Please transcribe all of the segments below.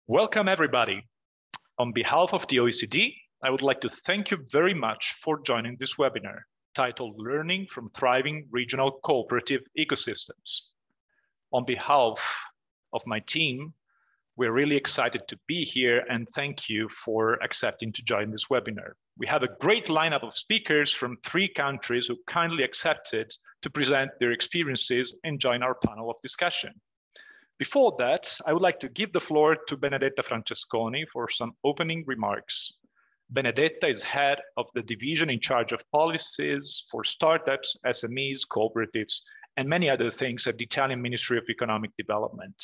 Welcome, everybody. On behalf of the OECD, I would like to thank you very much for joining this webinar titled Learning from Thriving Regional Cooperative Ecosystems. On behalf of my team, we're really excited to be here and thank you for accepting to join this webinar. We have a great lineup of speakers from 3 countries who kindly accepted to present their experiences and join our panel of discussion. Before that, I would like to give the floor to Benedetta Francesconi for some opening remarks. Benedetta is head of the division in charge of policies for startups, SMEs, cooperatives, and many other things at the Italian Ministry of Economic Development,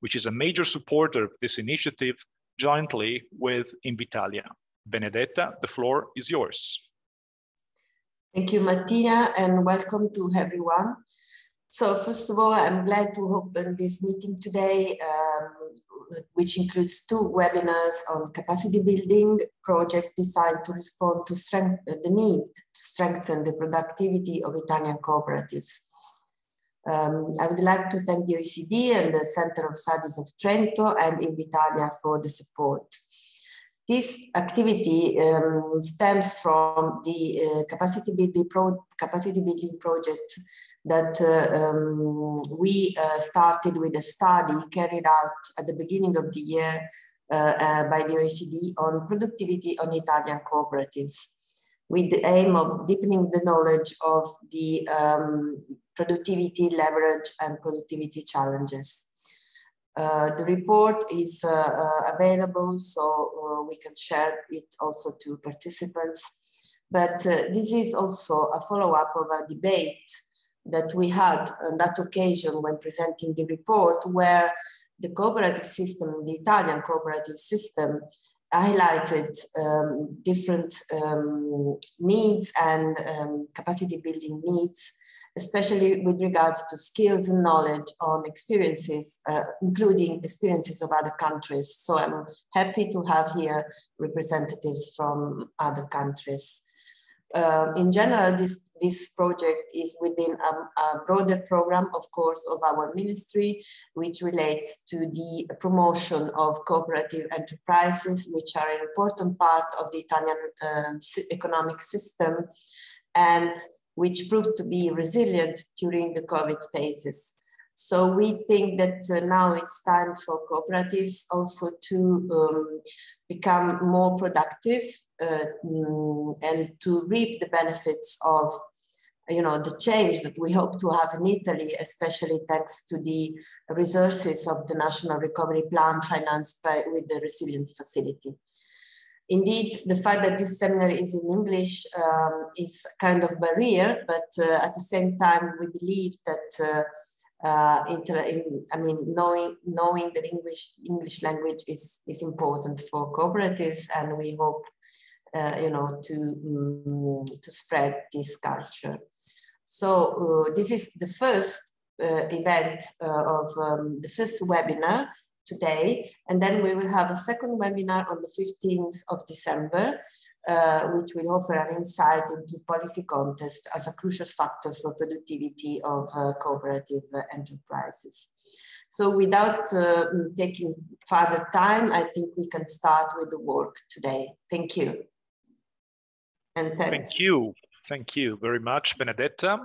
which is a major supporter of this initiative jointly with Invitalia. Benedetta, the floor is yours. Thank you, Martina, and welcome to everyone. So first of all, I'm glad to open this meeting today, which includes 2 webinars on capacity building project designed to respond to the need to strengthen the productivity of Italian cooperatives. I would like to thank the OECD and the Center of Studies of Trento and Invitalia for the support. This activity stems from the capacity building project that we started with a study carried out at the beginning of the year by the OECD on productivity on Italian cooperatives, with the aim of deepening the knowledge of the productivity leverage and productivity challenges. The report is available, so we can share it also to participants. But this is also a follow-up of a debate that we had on that occasion when presenting the report, where the cooperative system, the Italian cooperative system, highlighted different needs and capacity building needs, especially with regards to skills and knowledge on experiences, including experiences of other countries. So I'm happy to have here representatives from other countries. In general, this project is within a broader program, of course, of our ministry, which relates to the promotion of cooperative enterprises, which are an important part of the Italian economic system and which proved to be resilient during the COVID phases. So we think that now it's time for cooperatives also to become more productive and to reap the benefits of the change that we hope to have in Italy, especially thanks to the resources of the National Recovery Plan financed with the Resilience Facility. Indeed, the fact that this seminar is in English is kind of barrier, but at the same time, we believe that knowing that English language is important for cooperatives, and we hope to spread this culture. So this is the first event of the first webinar today, and then we will have a second webinar on the 15th of December, which will offer an insight into policy context as a crucial factor for productivity of cooperative enterprises. So without taking further time, I think we can start with the work today. Thank you. And thanks. Thank you very much, Benedetta.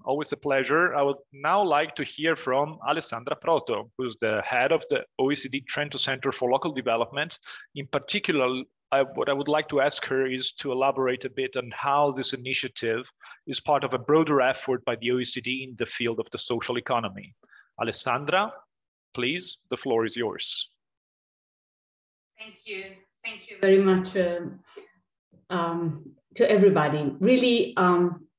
Always a pleasure. I would now like to hear from Alessandra Proto, who's the head of the OECD Trento Center for Local Development. In particular, what I would like to ask her is to elaborate a bit on how this initiative is part of a broader effort by the OECD in the field of the social economy. Alessandra, please, the floor is yours. Thank you very much to everybody. Really,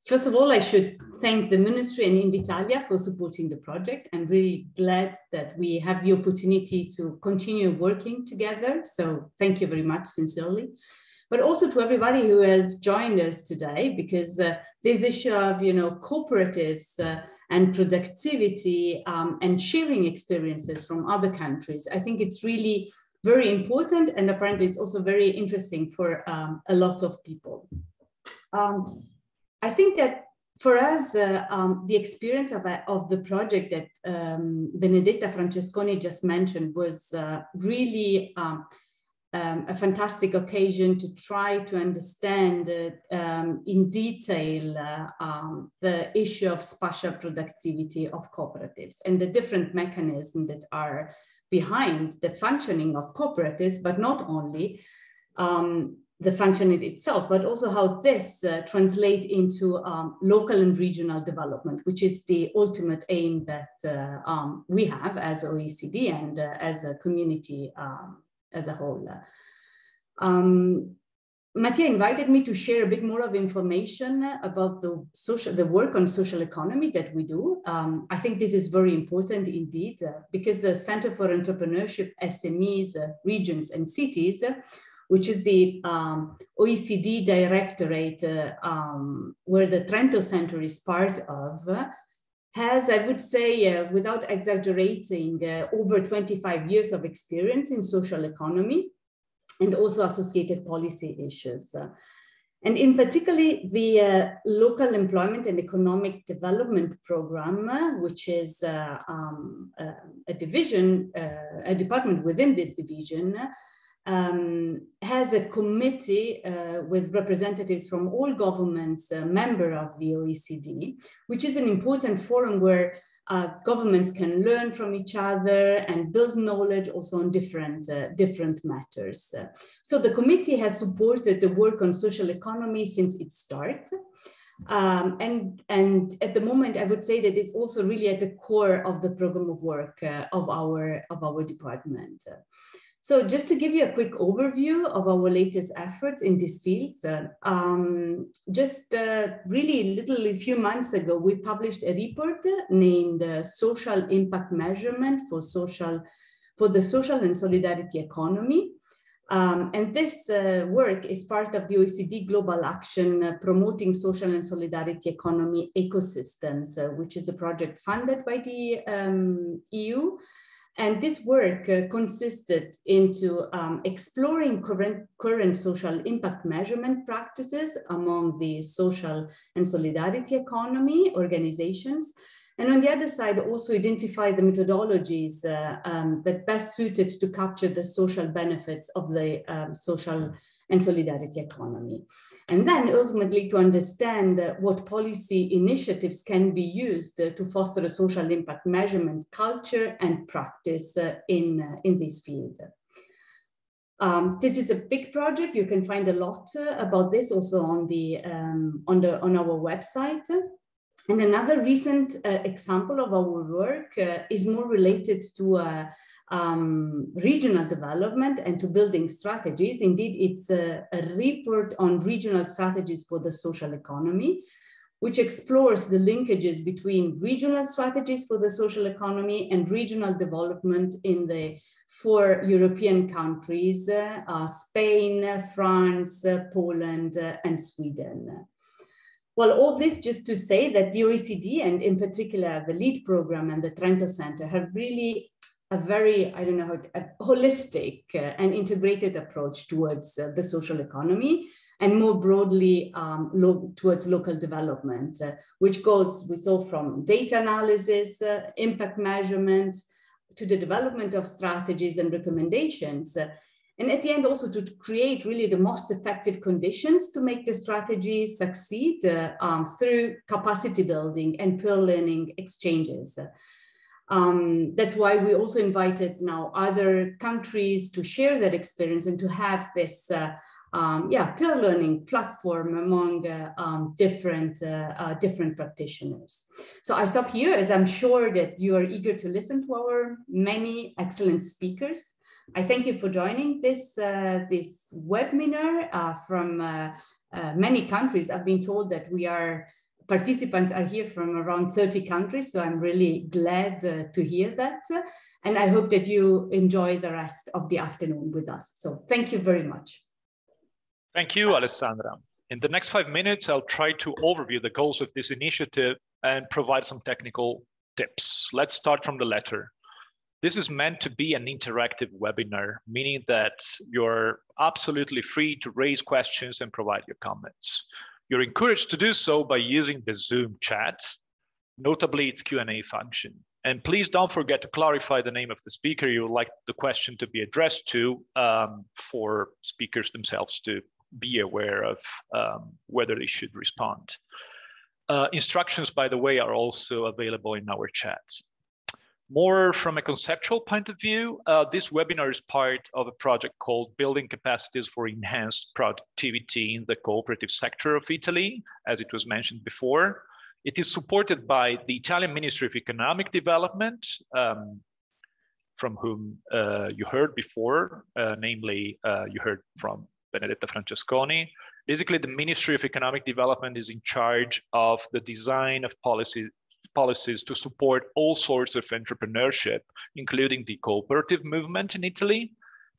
first of all, I should thank the Ministry and Invitalia for supporting the project. I'm really glad that we have the opportunity to continue working together. So thank you very much, sincerely. But also to everybody who has joined us today, because this issue of cooperatives and productivity and sharing experiences from other countries, I think it's really very important, and apparently it's also very interesting for a lot of people. I think that For us, the experience of the project that Benedetta Francesconi just mentioned was really a fantastic occasion to try to understand in detail the issue of spatial productivity of cooperatives and the different mechanisms that are behind the functioning of cooperatives, but not only the functioning itself, but also how this translates into local and regional development, which is the ultimate aim that we have as OECD and as a community as a whole. Mattia invited me to share a bit more of information about the work on social economy that we do. I think this is very important indeed, because the Center for Entrepreneurship, SMEs, Regions and Cities, which is the OECD directorate where the Trento Center is part of, has, I would say, without exaggerating, over 25 years of experience in social economy and also associated policy issues. And in particular, the Local Employment and Economic Development Program, which is a division, a department within this division, has a committee with representatives from all governments, member of the OECD, which is an important forum where governments can learn from each other and build knowledge also on different matters. So the committee has supported the work on social economy since its start. And at the moment, I would say that it's also really at the core of the program of work of our department. So just to give you a quick overview of our latest efforts in these fields, really a few months ago, we published a report named Social Impact Measurement for the Social and Solidarity Economy. And this work is part of the OECD Global Action Promoting Social and Solidarity Economy Ecosystems, which is a project funded by the EU. And this work consisted into exploring current social impact measurement practices among the social and solidarity economy organizations. And on the other side, also identify the methodologies that best suited to capture the social benefits of the social and solidarity economy. And then ultimately to understand what policy initiatives can be used to foster a social impact measurement culture and practice in this field. This is a big project. You can find a lot about this also on our website. And another recent example of our work is more related to regional development and to building strategies. Indeed, it's a report on regional strategies for the social economy, which explores the linkages between regional strategies for the social economy and regional development in the 4 European countries, Spain, France, Poland, and Sweden. Well, all this just to say that the OECD, and in particular the LEAD program and the Trento Center, have really a very, a holistic and integrated approach towards the social economy and more broadly towards local development, which goes, we saw from data analysis, impact measurement, to the development of strategies and recommendations. And at the end also to create really the most effective conditions to make the strategy succeed through capacity building and peer learning exchanges. That's why we also invited now other countries to share that experience and to have this peer learning platform among different practitioners. So I stop here as I'm sure that you are eager to listen to our many excellent speakers. I thank you for joining this webinar from many countries. I've been told that participants are here from around 30 countries, so I'm really glad to hear that. And I hope that you enjoy the rest of the afternoon with us. So thank you very much. Thank you, Alessandra. In the next 5 minutes, I'll try to overview the goals of this initiative and provide some technical tips. Let's start from the letter. This is meant to be an interactive webinar, meaning that you're absolutely free to raise questions and provide your comments. You're encouraged to do so by using the Zoom chat, notably its Q&A function. And please don't forget to clarify the name of the speaker you would like the question to be addressed to, for speakers themselves to be aware of whether they should respond. Instructions, by the way, are also available in our chat. More from a conceptual point of view, this webinar is part of a project called Building Capacities for Enhanced Productivity in the Cooperative Sector of Italy, as it was mentioned before. It is supported by the Italian Ministry of Economic Development, from whom you heard before, namely you heard from Benedetta Francesconi. Basically, the Ministry of Economic Development is in charge of the design of policies to support all sorts of entrepreneurship, including the cooperative movement in Italy,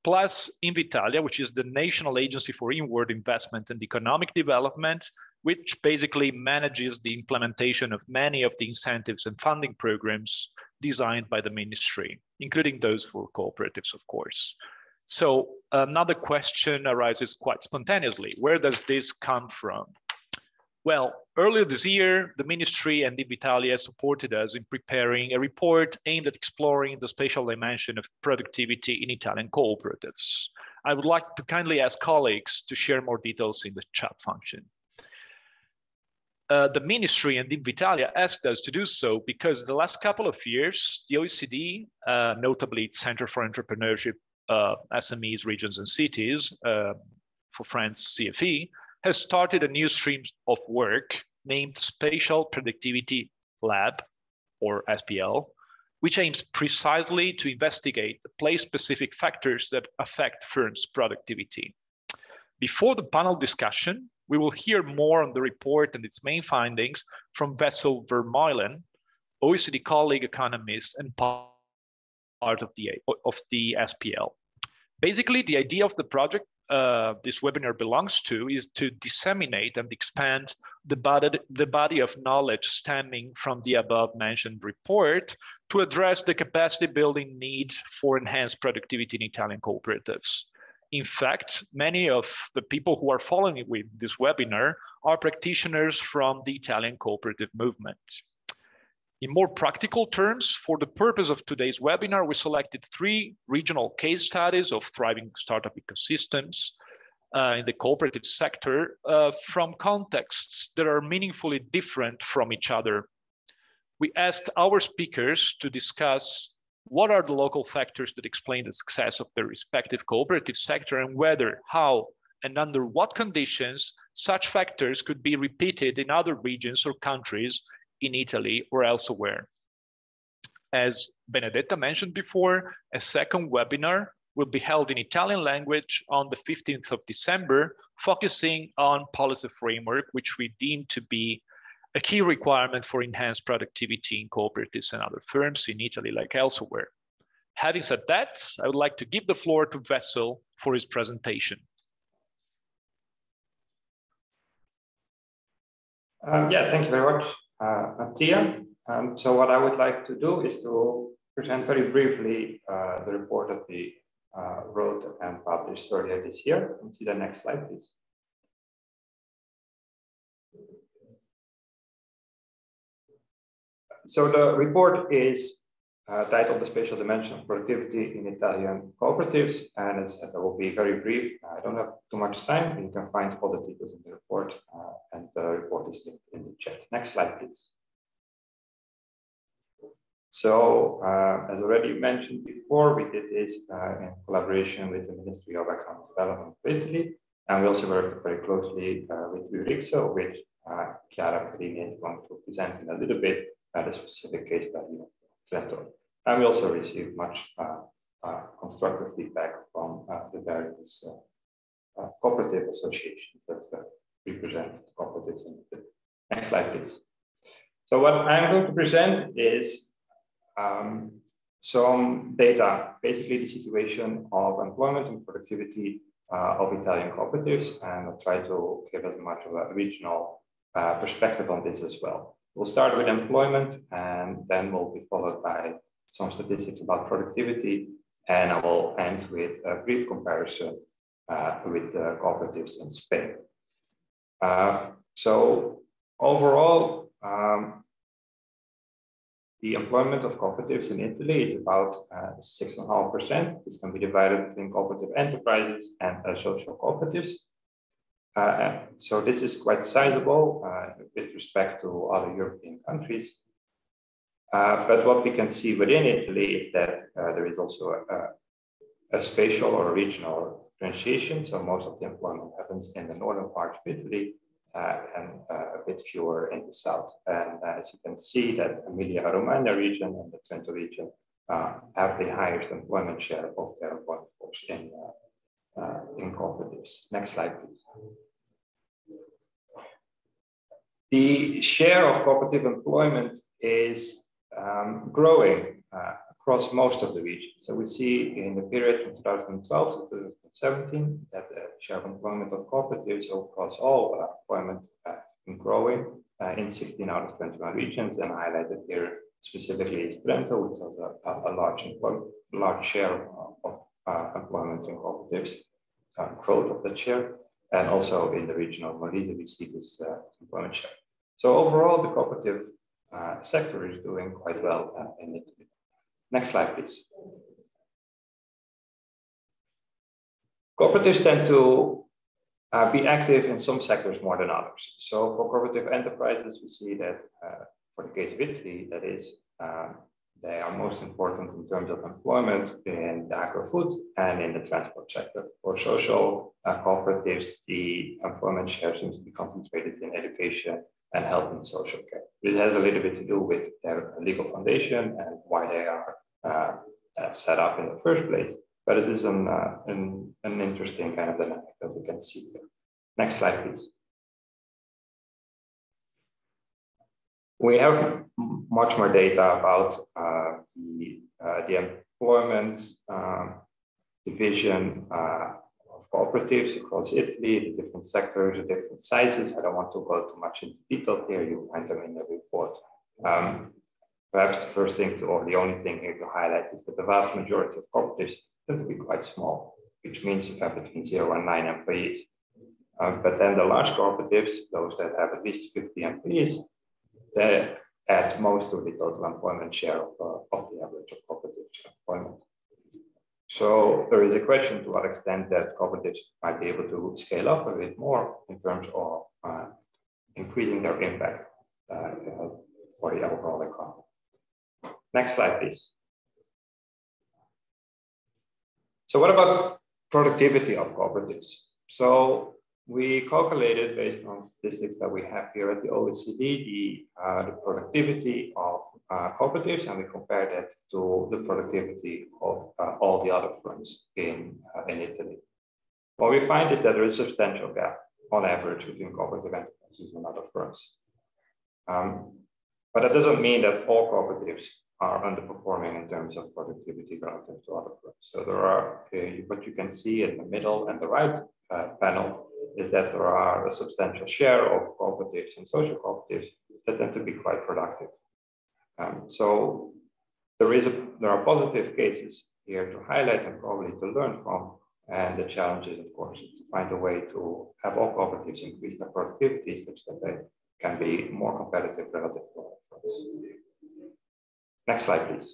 plus Invitalia, which is the National Agency for Inward Investment and Economic Development, which basically manages the implementation of many of the incentives and funding programs designed by the ministry, including those for cooperatives, of course. So another question arises quite spontaneously. Where does this come from? Well, earlier this year, the ministry and Invitalia supported us in preparing a report aimed at exploring the spatial dimension of productivity in Italian cooperatives. I would like to kindly ask colleagues to share more details in the chat function. The ministry and Invitalia asked us to do so because the last couple of years, the OECD, notably its Center for Entrepreneurship, SMEs, Regions and Cities, for France, CFE, has started a new stream of work named Spatial Productivity Lab, or SPL, which aims precisely to investigate the place-specific factors that affect firms' productivity. Before the panel discussion, we will hear more on the report and its main findings from Wessel Vermeulen, OECD colleague economist and part of the SPL. Basically, the idea of the project this webinar belongs to is to disseminate and expand the body of knowledge stemming from the above mentioned report to address the capacity building need for enhanced productivity in Italian cooperatives. In fact, many of the people who are following with this webinar are practitioners from the Italian cooperative movement. In more practical terms, for the purpose of today's webinar, we selected 3 regional case studies of thriving startup ecosystems in the cooperative sector from contexts that are meaningfully different from each other. We asked our speakers to discuss what are the local factors that explain the success of their respective cooperative sector and whether, how, and under what conditions such factors could be repeated in other regions or countries in Italy or elsewhere. As Benedetta mentioned before, a second webinar will be held in Italian language on the 15th of December, focusing on policy framework, which we deem to be a key requirement for enhanced productivity in cooperatives and other firms in Italy like elsewhere. Having said that, I would like to give the floor to Wessel for his presentation. Yeah, thank you very much, Mattia. So what I would like to do is to present very briefly the report that we wrote and published earlier this year. Can you see the next slide, please? So the report is titled The Spatial Dimension of Productivity in Italian Cooperatives, and as I will be very brief. I don't have too much time. You can find all the details in the report, and the report is linked in the chat. Next slide, please. So, as already mentioned before, we did this in collaboration with the Ministry of Economic Development of Italy, and we also worked very closely with Urixo, which Chiara Perini is going to present in a little bit the specific case study of Trento. And we also received much constructive feedback from the various cooperative associations that represent cooperatives in Italy. Next slide, please. So what I'm going to present is some data, basically the situation of employment and productivity of Italian cooperatives, and I'll try to give as much of a regional perspective on this as well. We'll start with employment, and then we'll be followed by some statistics about productivity, and I will end with a brief comparison with cooperatives in Spain. So overall, the employment of cooperatives in Italy is about 6.5%. This can be divided between cooperative enterprises and social cooperatives. So this is quite sizable with respect to other European countries. But what we can see within Italy is that there is also a spatial or regional differentiation. So most of the employment happens in the northern part of Italy and a bit fewer in the south. And as you can see, that Emilia-Romagna region and the Trento region have the highest employment share of their employment force in cooperatives. Next slide, please. The share of cooperative employment is growing across most of the region. So we see in the period from 2012 to 2017 that the share of employment of cooperatives across all employment has been growing in 16 out of 21 regions, and highlighted here specifically is Trento, which has a large share of employment in cooperatives, growth of the share, and also in the region of Molise we see this employment share. So overall, the cooperative sector is doing quite well in Italy. Next slide, please. Cooperatives tend to be active in some sectors more than others. So for cooperative enterprises, we see that for the case of Italy, that is, they are most important in terms of employment in the agri-food and in the transport sector. For social cooperatives, the employment share seems to be concentrated in education and health and social care. It has a little bit to do with their legal foundation and why they are set up in the first place. But it is an interesting kind of dynamic that we can see here. Next slide, please. We have much more data about the employment division of cooperatives across Italy, the different sectors, the different sizes. I don't want to go too much into detail here. You'll find them in the report. Perhaps the first thing or the only thing here to highlight is that the vast majority of cooperatives tend to be quite small, which means you have between 0 and 9 employees. But then the large cooperatives, those that have at least 50 employees, they add most of the total employment share of the average of cooperative employment. So there is a question to what extent that cooperatives might be able to scale up a bit more in terms of increasing their impact for the overall economy. Next slide, please. So what about productivity of cooperatives? So we calculated based on statistics that we have here at the OECD, the productivity of cooperatives, and we compared that to the productivity of all the other firms in Italy. What we find is that there is a substantial gap on average between cooperative enterprises and other firms. But that doesn't mean that all cooperatives are underperforming in terms of productivity relative to other firms. So there are, what you can see in the middle and the right panel is that there are a substantial share of cooperatives and social cooperatives that tend to be quite productive. So there are positive cases here to highlight and probably to learn from. And the challenge is, of course, to find a way to have all cooperatives increase their productivity such that they can be more competitive relative to other firms. Next slide, please.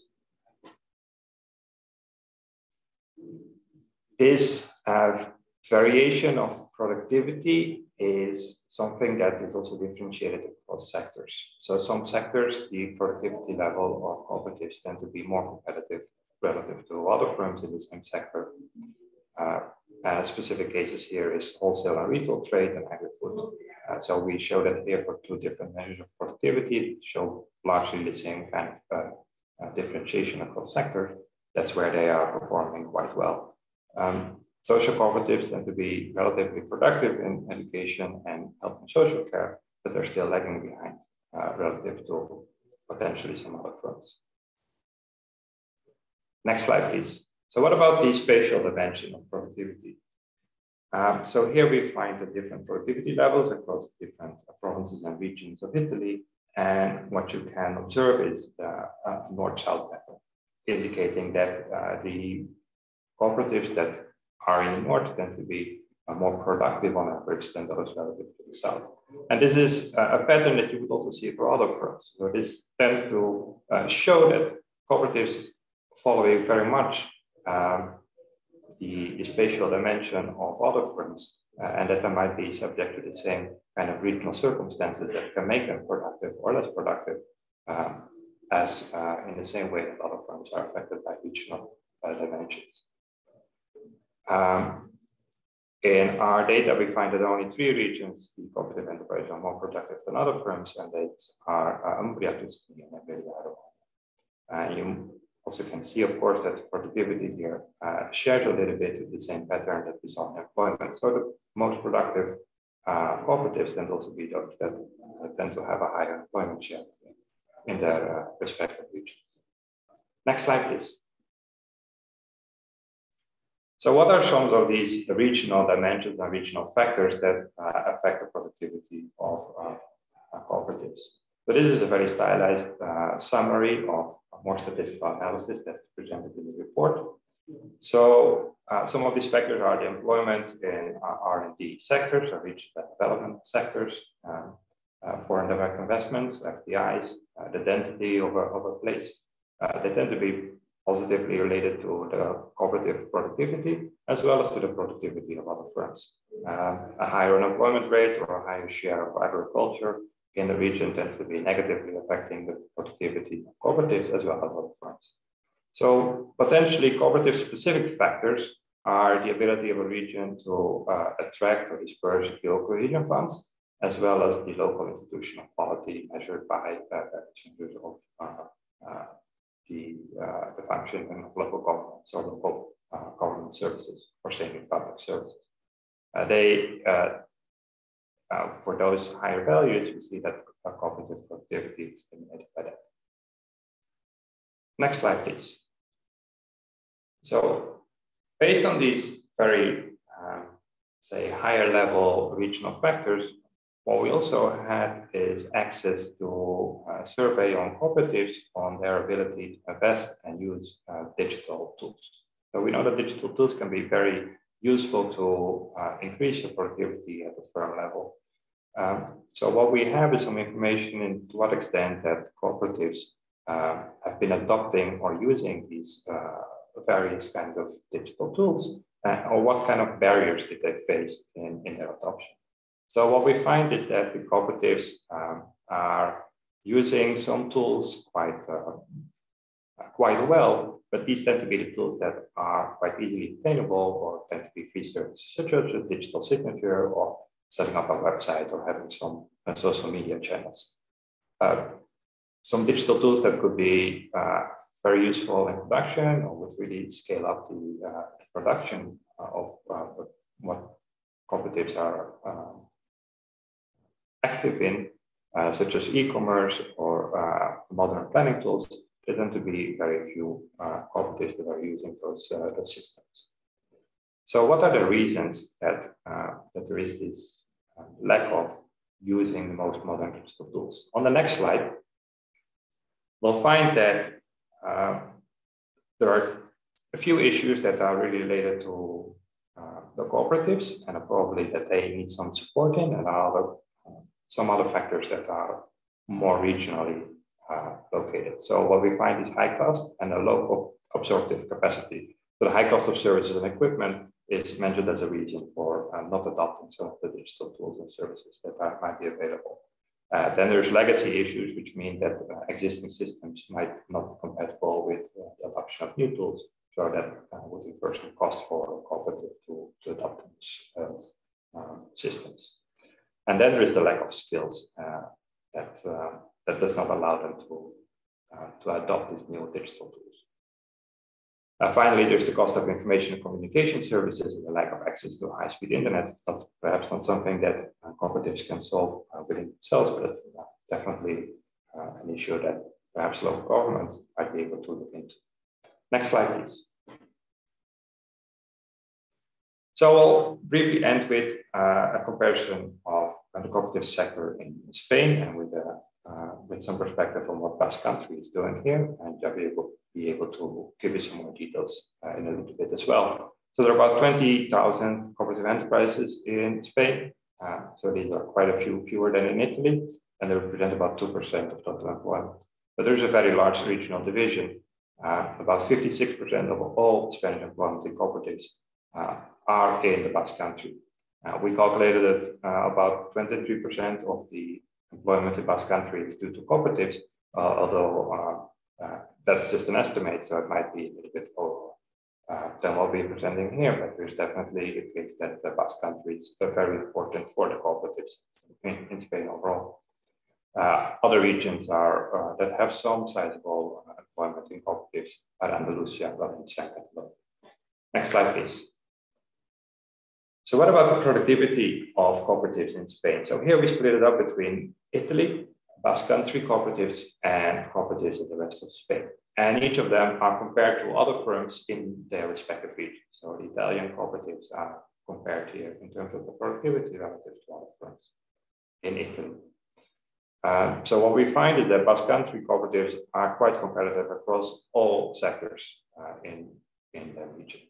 This variation of productivity is something that is also differentiated across sectors. So some sectors, the productivity level of cooperatives tend to be more competitive relative to other firms in the same sector. Specific cases here is wholesale and retail trade and agri-food. So we show that here for two different measures of productivity, show largely the same kind of differentiation across sectors. That's where they are performing quite well. Social cooperatives tend to be relatively productive in education and health and social care, but they're still lagging behind relative to potentially some other firms. Next slide, please. So what about the spatial dimension of productivity? So here we find the different productivity levels across different provinces and regions of Italy. And what you can observe is the north-south pattern, indicating that the cooperatives that are in the north tend to be more productive on average than those relative to the south. And this is a pattern that you would also see for other firms. So this tends to show that cooperatives following very much the spatial dimension of other firms, and that they might be subject to the same kind of regional circumstances that can make them productive or less productive, as in the same way that other firms are affected by regional dimensions. In our data, we find that only 3 regions, the cooperative enterprise, are more productive than other firms, and these are Umbria, Tuscany, and Invitalia. And you also can see, of course, that productivity here shares a little bit the same pattern that we saw in employment. So the most productive cooperatives tend also be those that tend to have a higher employment share in their respective regions. Next slide, please. So what are some of these regional dimensions and regional factors that affect the productivity of cooperatives? So this is a very stylized summary of more statistical analysis that's presented in the report. So some of these factors are the employment in R&D sectors, or research and development sectors, foreign direct investments, FDIs, the density of a place. They tend to be positively related to the cooperative productivity, as well as to the productivity of other firms. A higher unemployment rate or a higher share of agriculture in the region tends to be negatively affecting the productivity of cooperatives as well as other firms. So potentially cooperative specific factors are the ability of a region to attract or disperse fuel cohesion funds, as well as the local institutional quality measured by changes of the functioning of local governments or local government services or semi-public services. For those higher values, we see that cooperative productivity is stimulated by that. Next slide, please. So based on these very, say, higher level regional factors, what we also had is access to a survey on cooperatives on their ability to invest and use digital tools. So we know that digital tools can be very useful to increase the productivity at the firm level. So what we have is some information in to what extent that cooperatives have been adopting or using these various kinds of digital tools, or what kind of barriers did they face in their adoption. So what we find is that the cooperatives are using some tools quite well, but these tend to be the tools that are quite easily obtainable or tend to be free services, such as a digital signature or setting up a website or having some social media channels. Some digital tools that could be very useful in production or would really scale up the production of what cooperatives are active in, such as e-commerce or modern planning tools. There tend to be very few cooperatives that are using those systems. So what are the reasons that there is this lack of using the most modern digital tools? On the next slide, we'll find that there are a few issues that are really related to the cooperatives and probably that they need some support in, and some other factors that are more regionally located. So what we find is high cost and a low absorptive capacity. So the high cost of services and equipment is mentioned as a reason for not adopting some of the digital tools and services that might be available. Then there's legacy issues, which mean that existing systems might not be compatible with the adoption of new tools, so that would be personal cost for a cooperative to adopt those systems. And then there is the lack of skills that does not allow them to adopt these new digital tools. Finally, there's the cost of information and communication services and the lack of access to high-speed internet. That's perhaps not something that cooperatives can solve within themselves, but it's definitely an issue that perhaps local governments might be able to look into. Next slide, please. So I'll briefly end with a comparison of the cooperative sector in Spain and with some perspective on what Basque Country is doing here, and I'll be able to give you some more details in a little bit as well. So there are about 20,000 cooperative enterprises in Spain. So these are quite a few fewer than in Italy, and they represent about 2% of total employment. But there's a very large regional division. About 56% of all Spanish employment in cooperatives are in the Basque Country. We calculated that about 23% of the employment in Basque Country is due to cooperatives, although that's just an estimate, so it might be a little bit over than what we're presenting here, but there's definitely a case that the Basque Country is very important for the cooperatives in Spain overall. Other regions are that have some sizable employment in cooperatives are Andalusia, Valencia, and Catalonia. Next slide, please. So what about the productivity of cooperatives in Spain? So here we split it up between Italy, Basque Country cooperatives, and cooperatives in the rest of Spain. And each of them are compared to other firms in their respective regions. So the Italian cooperatives are compared here in terms of the productivity relative to other firms in Italy. So what we find is that Basque Country cooperatives are quite competitive across all sectors in the region.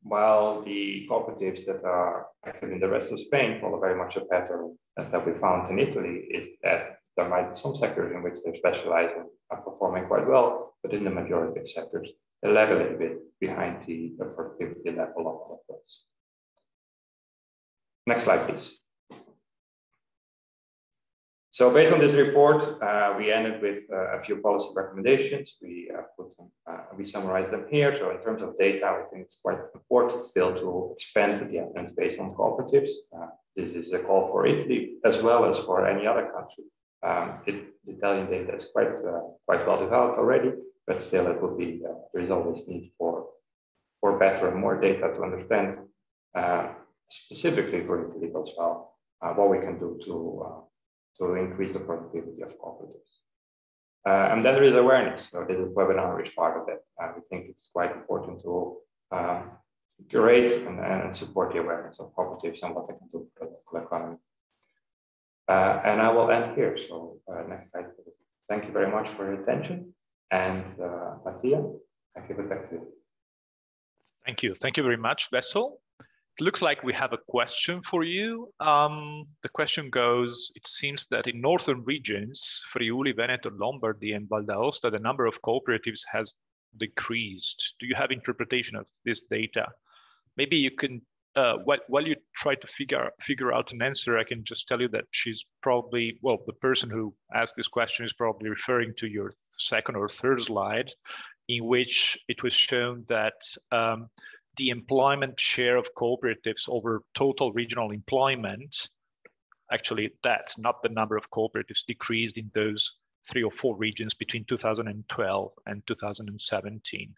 While the cooperatives that are active in the rest of Spain follow very much a pattern as that we found in Italy, is that there might be some sectors in which they're specializing are performing quite well, but in the majority of sectors, they lag a little bit behind the productivity level of other firms. Next slide, please. So based on this report, we ended with a few policy recommendations. We summarized them here. So in terms of data, I think it's quite important still to expand the evidence based on cooperatives. This is a call for Italy as well as for any other country. The Italian data is quite well developed already, but still it would be, there is always need for better and more data to understand specifically for Italy as well, what we can do to increase the productivity of cooperatives. And then there is awareness. So this webinar is part of it. We think it's quite important to curate and support the awareness of cooperatives and what they can do for the local economy. And I will end here. So next slide. Thank you very much for your attention. And Mattia, I give it back to you. Thank you. Thank you very much, Vessel. It looks like we have a question for you. The question goes, it seems that in northern regions, Friuli, Veneto, Lombardy, and Val d'Aosta, the number of cooperatives has decreased. Do you have interpretation of this data? Maybe you can, while you try to figure out an answer, I can just tell you that she's probably, well, the person who asked this question is probably referring to your second or third slide, in which it was shown that the employment share of cooperatives over total regional employment, actually that's not the number of cooperatives, decreased in those 3 or 4 regions between 2012 and 2017.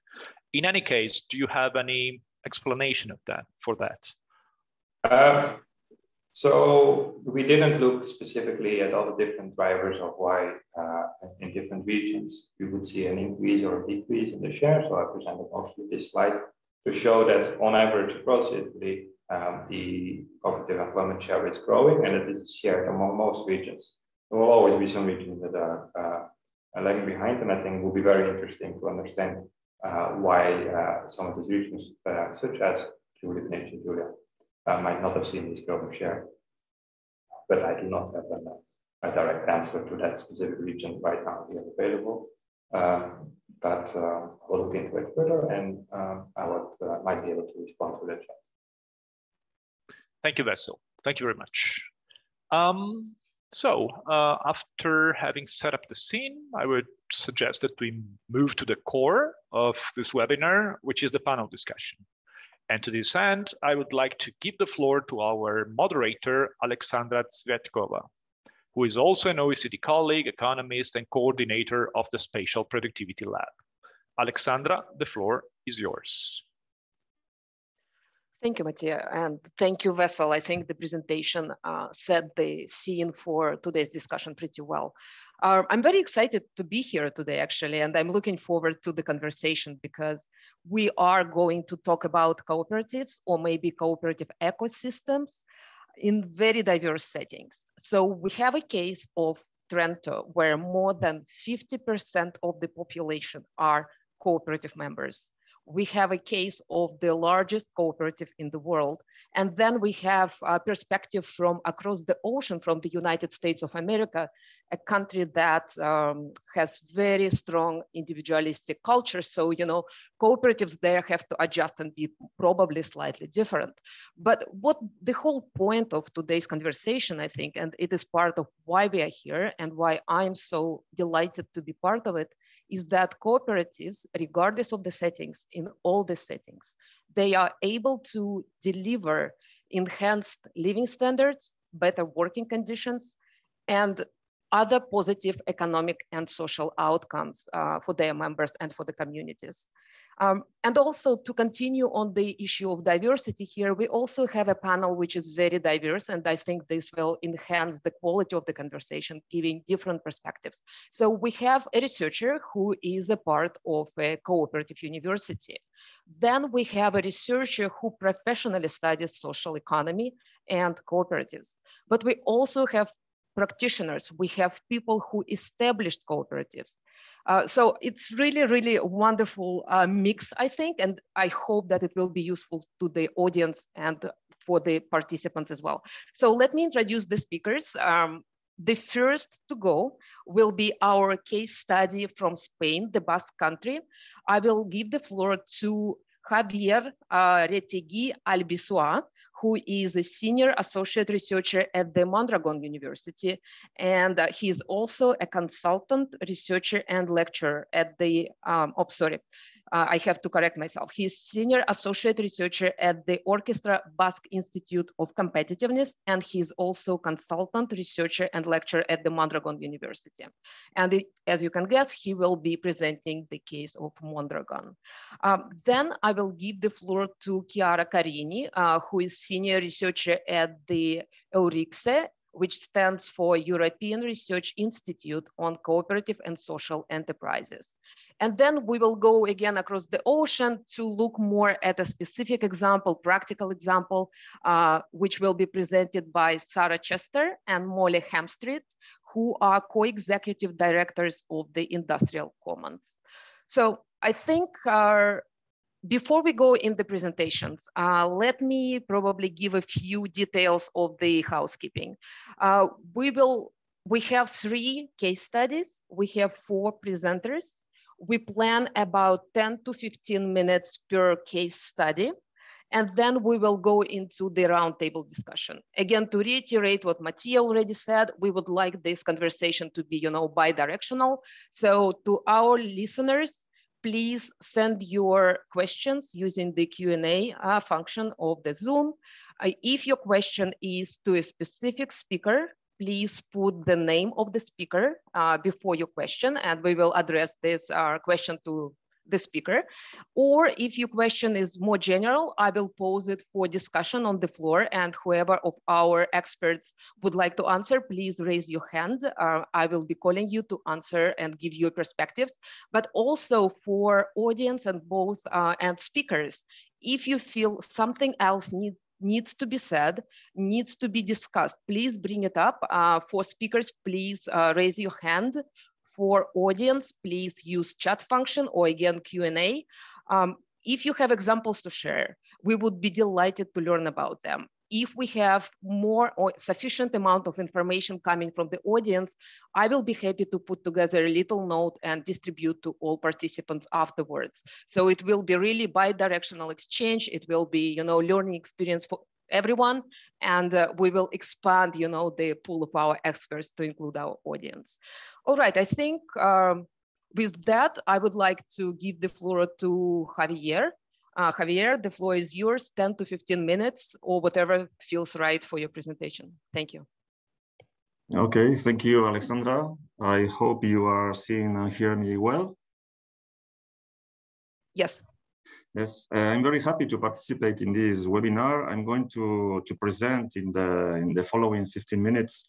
In any case, do you have any explanation of that for that? So we didn't look specifically at all the different drivers of why in different regions we would see an increase or a decrease in the share. So I presented mostly this slide to show that on average across Italy, the cooperative employment share is growing and it is shared among most regions. There will always be some regions that are lagging behind, and I think it will be very interesting to understand why some of these regions, such as Friuli, Veneto, and Giulia, might not have seen this growth share. But I do not have a direct answer to that specific region right now here available. But we'll look into it further, and I might be able to respond to that chat. Thank you, Vessel. Thank you very much. So after having set up the scene, I would suggest that we move to the core of this webinar, which is the panel discussion. And to this end, I would like to give the floor to our moderator, Alexandra Tsvetkova, who is also an OECD colleague, economist, and coordinator of the Spatial Productivity Lab. Alexandra, the floor is yours. Thank you, Mattia, and thank you, Vessel. I think the presentation set the scene for today's discussion pretty well. I'm very excited to be here today, actually, and I'm looking forward to the conversation because we are going to talk about cooperatives or maybe cooperative ecosystems in very diverse settings. So we have a case of Trento where more than 50% of the population are cooperative members. we have a case of the largest cooperative in the world. And then we have a perspective from across the ocean, from the United States of America, a country that has very strong individualistic culture. So, you know, cooperatives there have to adjust and be probably slightly different. But what the whole point of today's conversation, I think, and it is part of why we are here and why I'm so delighted to be part of it, is that cooperatives, regardless of the settings, in all the settings, they are able to deliver enhanced living standards, better working conditions, and other positive economic and social outcomes for their members and for the communities. And also to continue on the issue of diversity here, we also have a panel which is very diverse, and I think this will enhance the quality of the conversation, giving different perspectives. So we have a researcher who is a part of a cooperative university. Then we have a researcher who professionally studies social economy and cooperatives. But we also have practitioners. We have people who established cooperatives. So it's really, really a wonderful mix, I think, and I hope that it will be useful to the audience and for the participants as well. So let me introduce the speakers. The first to go will be our case study from Spain, the Basque Country. I will give the floor to Javier Retegui Albizua, who is a senior associate researcher at the Mondragon University. And he is also a consultant researcher and lecturer at the, I have to correct myself. He's senior associate researcher at the Orchestra Basque Institute of Competitiveness, and he's also consultant researcher and lecturer at the Mondragon University. And as you can guess, he will be presenting the case of Mondragon. Then I will give the floor to Chiara Carini, who is senior researcher at the EURICSE, which stands for European Research Institute on Cooperative and Social Enterprises. And then we will go again across the ocean to look more at a specific example, practical example, which will be presented by Sarah Chester and Molly Hemstreet, who are co-executive directors of the Industrial Commons. So I think before we go in the presentations, let me probably give a few details of the housekeeping. We have 3 case studies. We have 4 presenters. We plan about 10 to 15 minutes per case study. And then we will go into the roundtable discussion. Again, to reiterate what Mattia already said, we would like this conversation to be, you know, bi-directional. So to our listeners, please send your questions using the Q&A function of the Zoom. If your question is to a specific speaker, please put the name of the speaker before your question, and we will address this question to the speaker. Or if your question is more general, I will pose it for discussion on the floor, and whoever of our experts would like to answer, please raise your hand. I will be calling you to answer and give you perspectives, but also for audience and both and speakers, if you feel something else needs to be said, needs to be discussed, please bring it up. For speakers, please raise your hand. For audience, please use chat function or again, Q&A. If you have examples to share, we would be delighted to learn about them. If we have more or sufficient amount of information coming from the audience, I will be happy to put together a little note and distribute to all participants afterwards. So it will be really bi-directional exchange. It will be, you know, learning experience for everyone, and we will expand, you know, the pool of our experts to include our audience. All right, I think with that, I would like to give the floor to Javier. Javier, the floor is yours, 10 to 15 minutes or whatever feels right for your presentation. Thank you. Okay, thank you, Alexandra. I hope you are seeing and hearing me well. Yes. Yes, I'm very happy to participate in this webinar. I'm going to present in the following 15 minutes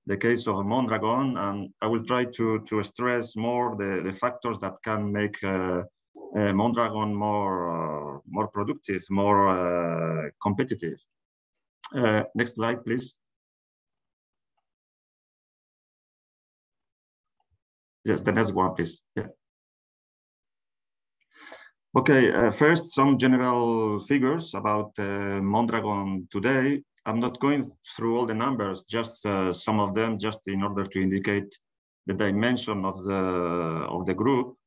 the case of Mondragon, and I will try to stress more the factors that can make Mondragon more productive, more competitive. Next slide, please. Yes, the next one, please. Yeah. Okay, first, some general figures about Mondragon today. I'm not going through all the numbers, just some of them, just in order to indicate the dimension of the group.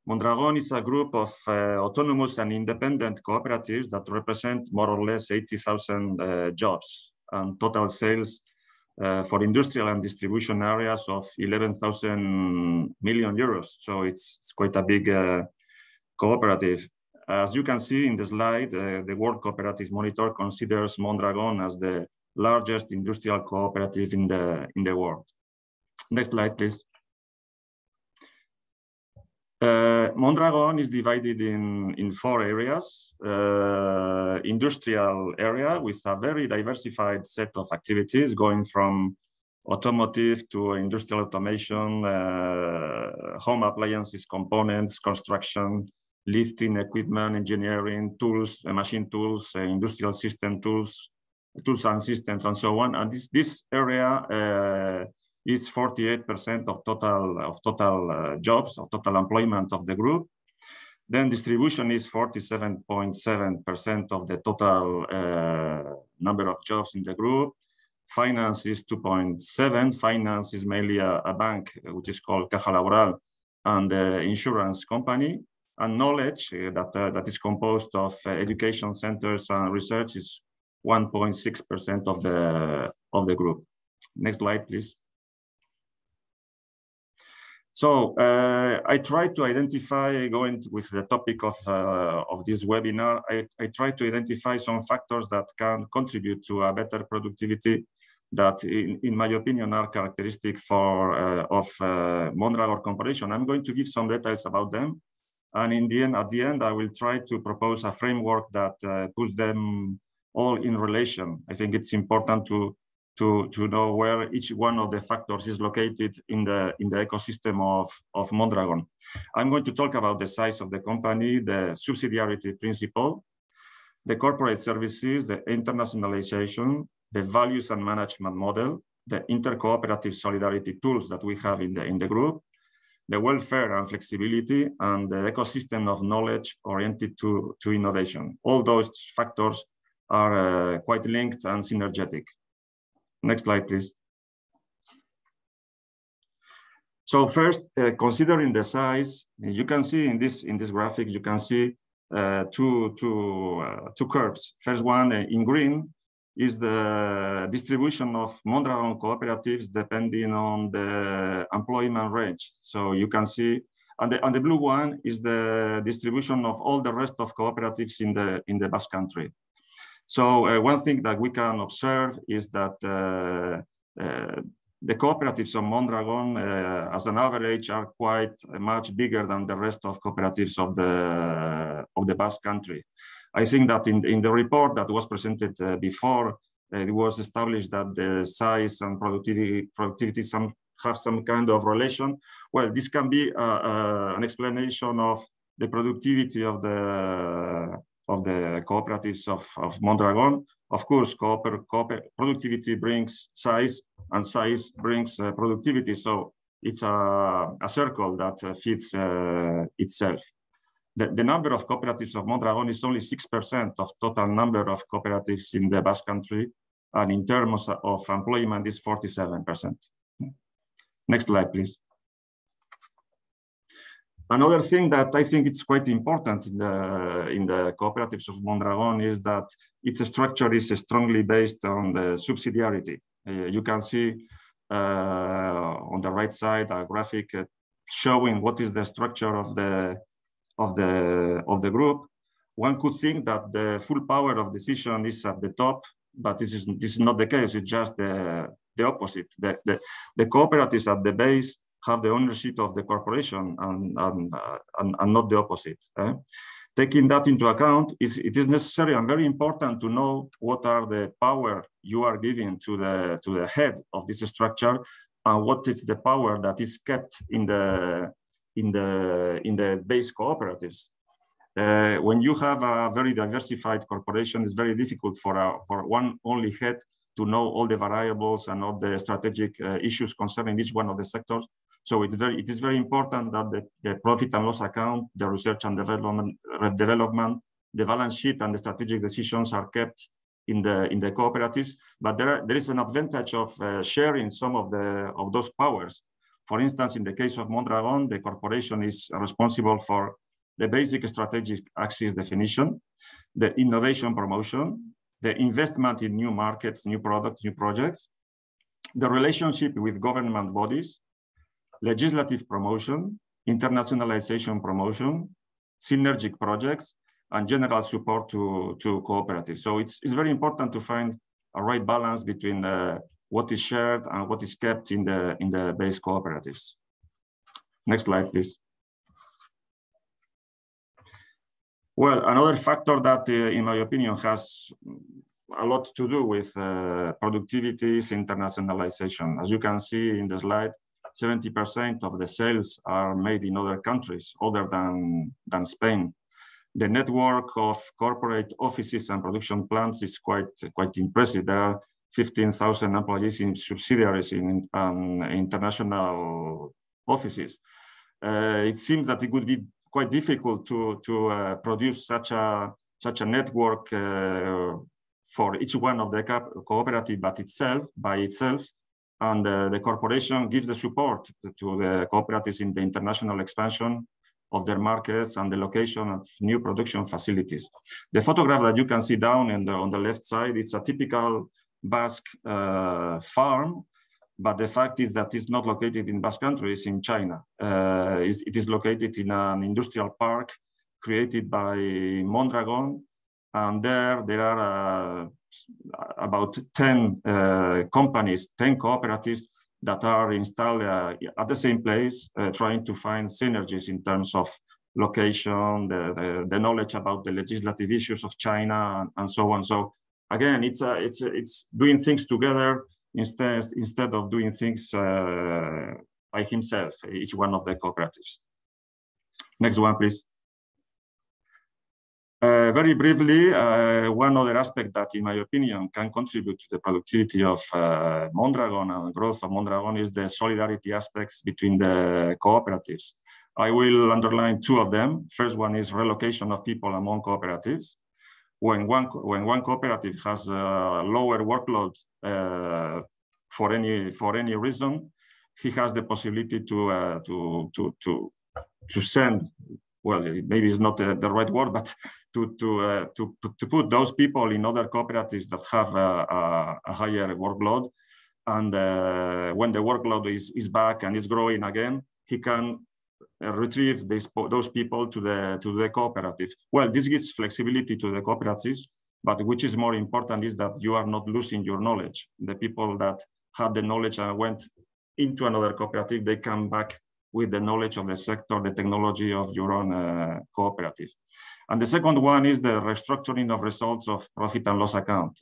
Mondragon is a group of autonomous and independent cooperatives that represent more or less 80,000 jobs and total sales for industrial and distribution areas of 11,000 million euros. So it's quite a big cooperative. As you can see in the slide, the World Cooperative Monitor considers Mondragon as the largest industrial cooperative in the world. Next slide, please. Mondragon is divided in 4 areas. Industrial area with a very diversified set of activities going from automotive to industrial automation, home appliances, components, construction, lifting equipment, engineering, tools, machine tools, industrial system tools, tools and systems, and so on. And this area is 48% of total jobs, of total employment of the group. Then distribution is 47.7% of the total number of jobs in the group. Finance is 2.7%. Finance is mainly a bank, which is called Caja Laboral, and the insurance company. And knowledge that is composed of education centers and research is 1.6% of the group. Next slide, please. So I try to identify, going with the topic of this webinar, I try to identify some factors that can contribute to a better productivity that, in my opinion, are characteristic of Mondragon Corporation. I'm going to give some details about them. And at the end, I will try to propose a framework that puts them all in relation. I think it's important to know where each one of the factors is located in the ecosystem of Mondragon. I'm going to talk about the size of the company, the subsidiarity principle, the corporate services, the internationalization, the values and management model, the inter-cooperative solidarity tools that we have in the group, the welfare and flexibility, and the ecosystem of knowledge oriented to innovation. All those factors are quite linked and synergetic. Next slide, please. So first, considering the size, you can see in this graphic, you can see two curves. First one in green is the distribution of Mondragon cooperatives depending on the employment range. So you can see, and the blue one is the distribution of all the rest of cooperatives in the Basque Country. So one thing that we can observe is that the cooperatives of Mondragon, as an average, are quite much bigger than the rest of cooperatives of the Basque Country. I think that in the report that was presented before, it was established that the size and productivity have some kind of relation. Well, this can be an explanation of the productivity of the cooperatives of Mondragon. Of course, productivity brings size, and size brings productivity. So it's a circle that fits itself. The number of cooperatives of Mondragon is only 6% of total number of cooperatives in the Basque Country, and in terms of employment is 47%. Next slide, please. Another thing that I think it's quite important in the cooperatives of Mondragon is that its structure is strongly based on the subsidiarity. You can see on the right side a graphic showing what is the structure of the group. One could think that the full power of decision is at the top, but this is not the case. It's just the opposite. The cooperatives at the base have the ownership of the corporation and not the opposite. Taking that into account, it is necessary and very important to know what are the power you are giving to the head of this structure, and what is the power that is kept in the base cooperatives. When you have a very diversified corporation, it's very difficult for one only head to know all the variables and all the strategic issues concerning each one of the sectors. So it is very important that the profit and loss account, the research and development, the balance sheet and the strategic decisions are kept in the cooperatives. But there is an advantage of sharing some of those powers. For instance, in the case of Mondragon, the corporation is responsible for the basic strategic axis definition, the innovation promotion, the investment in new markets, new products, new projects, the relationship with government bodies, legislative promotion, internationalization promotion, synergic projects, and general support to cooperatives. So it's very important to find a right balance between what is shared and what is kept in the base cooperatives. Next slide, please. Well, another factor that, in my opinion, has a lot to do with productivity is internationalization. As you can see in the slide, 70% of the sales are made in other countries other than Spain. The network of corporate offices and production plants is quite impressive. There are 15,000 employees in subsidiaries in international offices. It seems that it would be quite difficult to produce such a network for each one of the cooperative by itself, and the corporation gives the support to the cooperatives in the international expansion of their markets and the location of new production facilities. The photograph that you can see down on the left side, it's a typical Basque farm, but the fact is that it's not located in Basque Country, it's in China. It is located in an industrial park created by Mondragon, and there are about 10 companies, 10 cooperatives that are installed at the same place, trying to find synergies in terms of location, the knowledge about the legislative issues of China, and so on. So again, it's doing things together instead of doing things by himself, each one of the cooperatives. Next one, please. Very briefly, one other aspect that, in my opinion, can contribute to the productivity of Mondragon and growth of Mondragon is the solidarity aspects between the cooperatives. I will underline two of them. First one is relocation of people among cooperatives. When one cooperative has a lower workload for any reason, he has the possibility to send. Well, maybe it's not the right word, but to put those people in other cooperatives that have a higher workload, and when the workload is back and is growing again, he can retrieve those people to the cooperative. Well, this gives flexibility to the cooperatives, but which is more important is that you are not losing your knowledge. The people that had the knowledge and went into another cooperative, they come back with the knowledge of the sector, the technology of your own cooperative. And the second one is the restructuring of results of profit and loss account.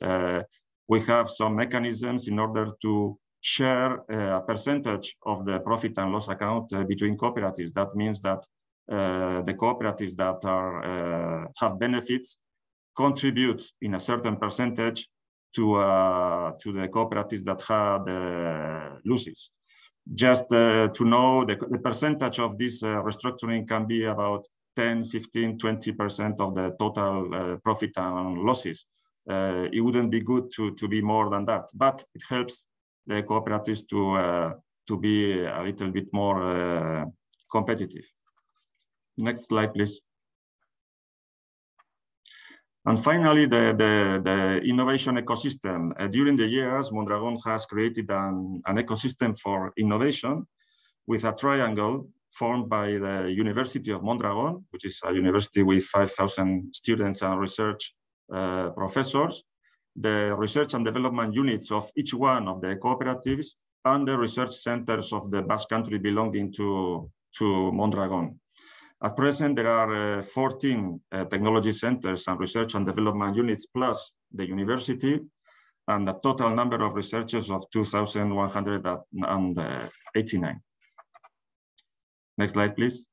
We have some mechanisms in order to share a percentage of the profit and loss account between cooperatives. That means that the cooperatives that have benefits contribute in a certain percentage to the cooperatives that had losses. Just to know, the percentage of this restructuring can be about 10, 15, 20% of the total profit and losses. It wouldn't be good to be more than that, but it helps the cooperatives to be a little bit more competitive. Next slide, please. And finally, the innovation ecosystem. During the years, Mondragon has created an ecosystem for innovation with a triangle formed by the University of Mondragon, which is a university with 5,000 students and research professors, the research and development units of each one of the cooperatives, and the research centers of the Basque Country belonging to Mondragon. At present, there are 14 technology centers and research and development units plus the university, and a total number of researchers of 2,189. Next slide, please.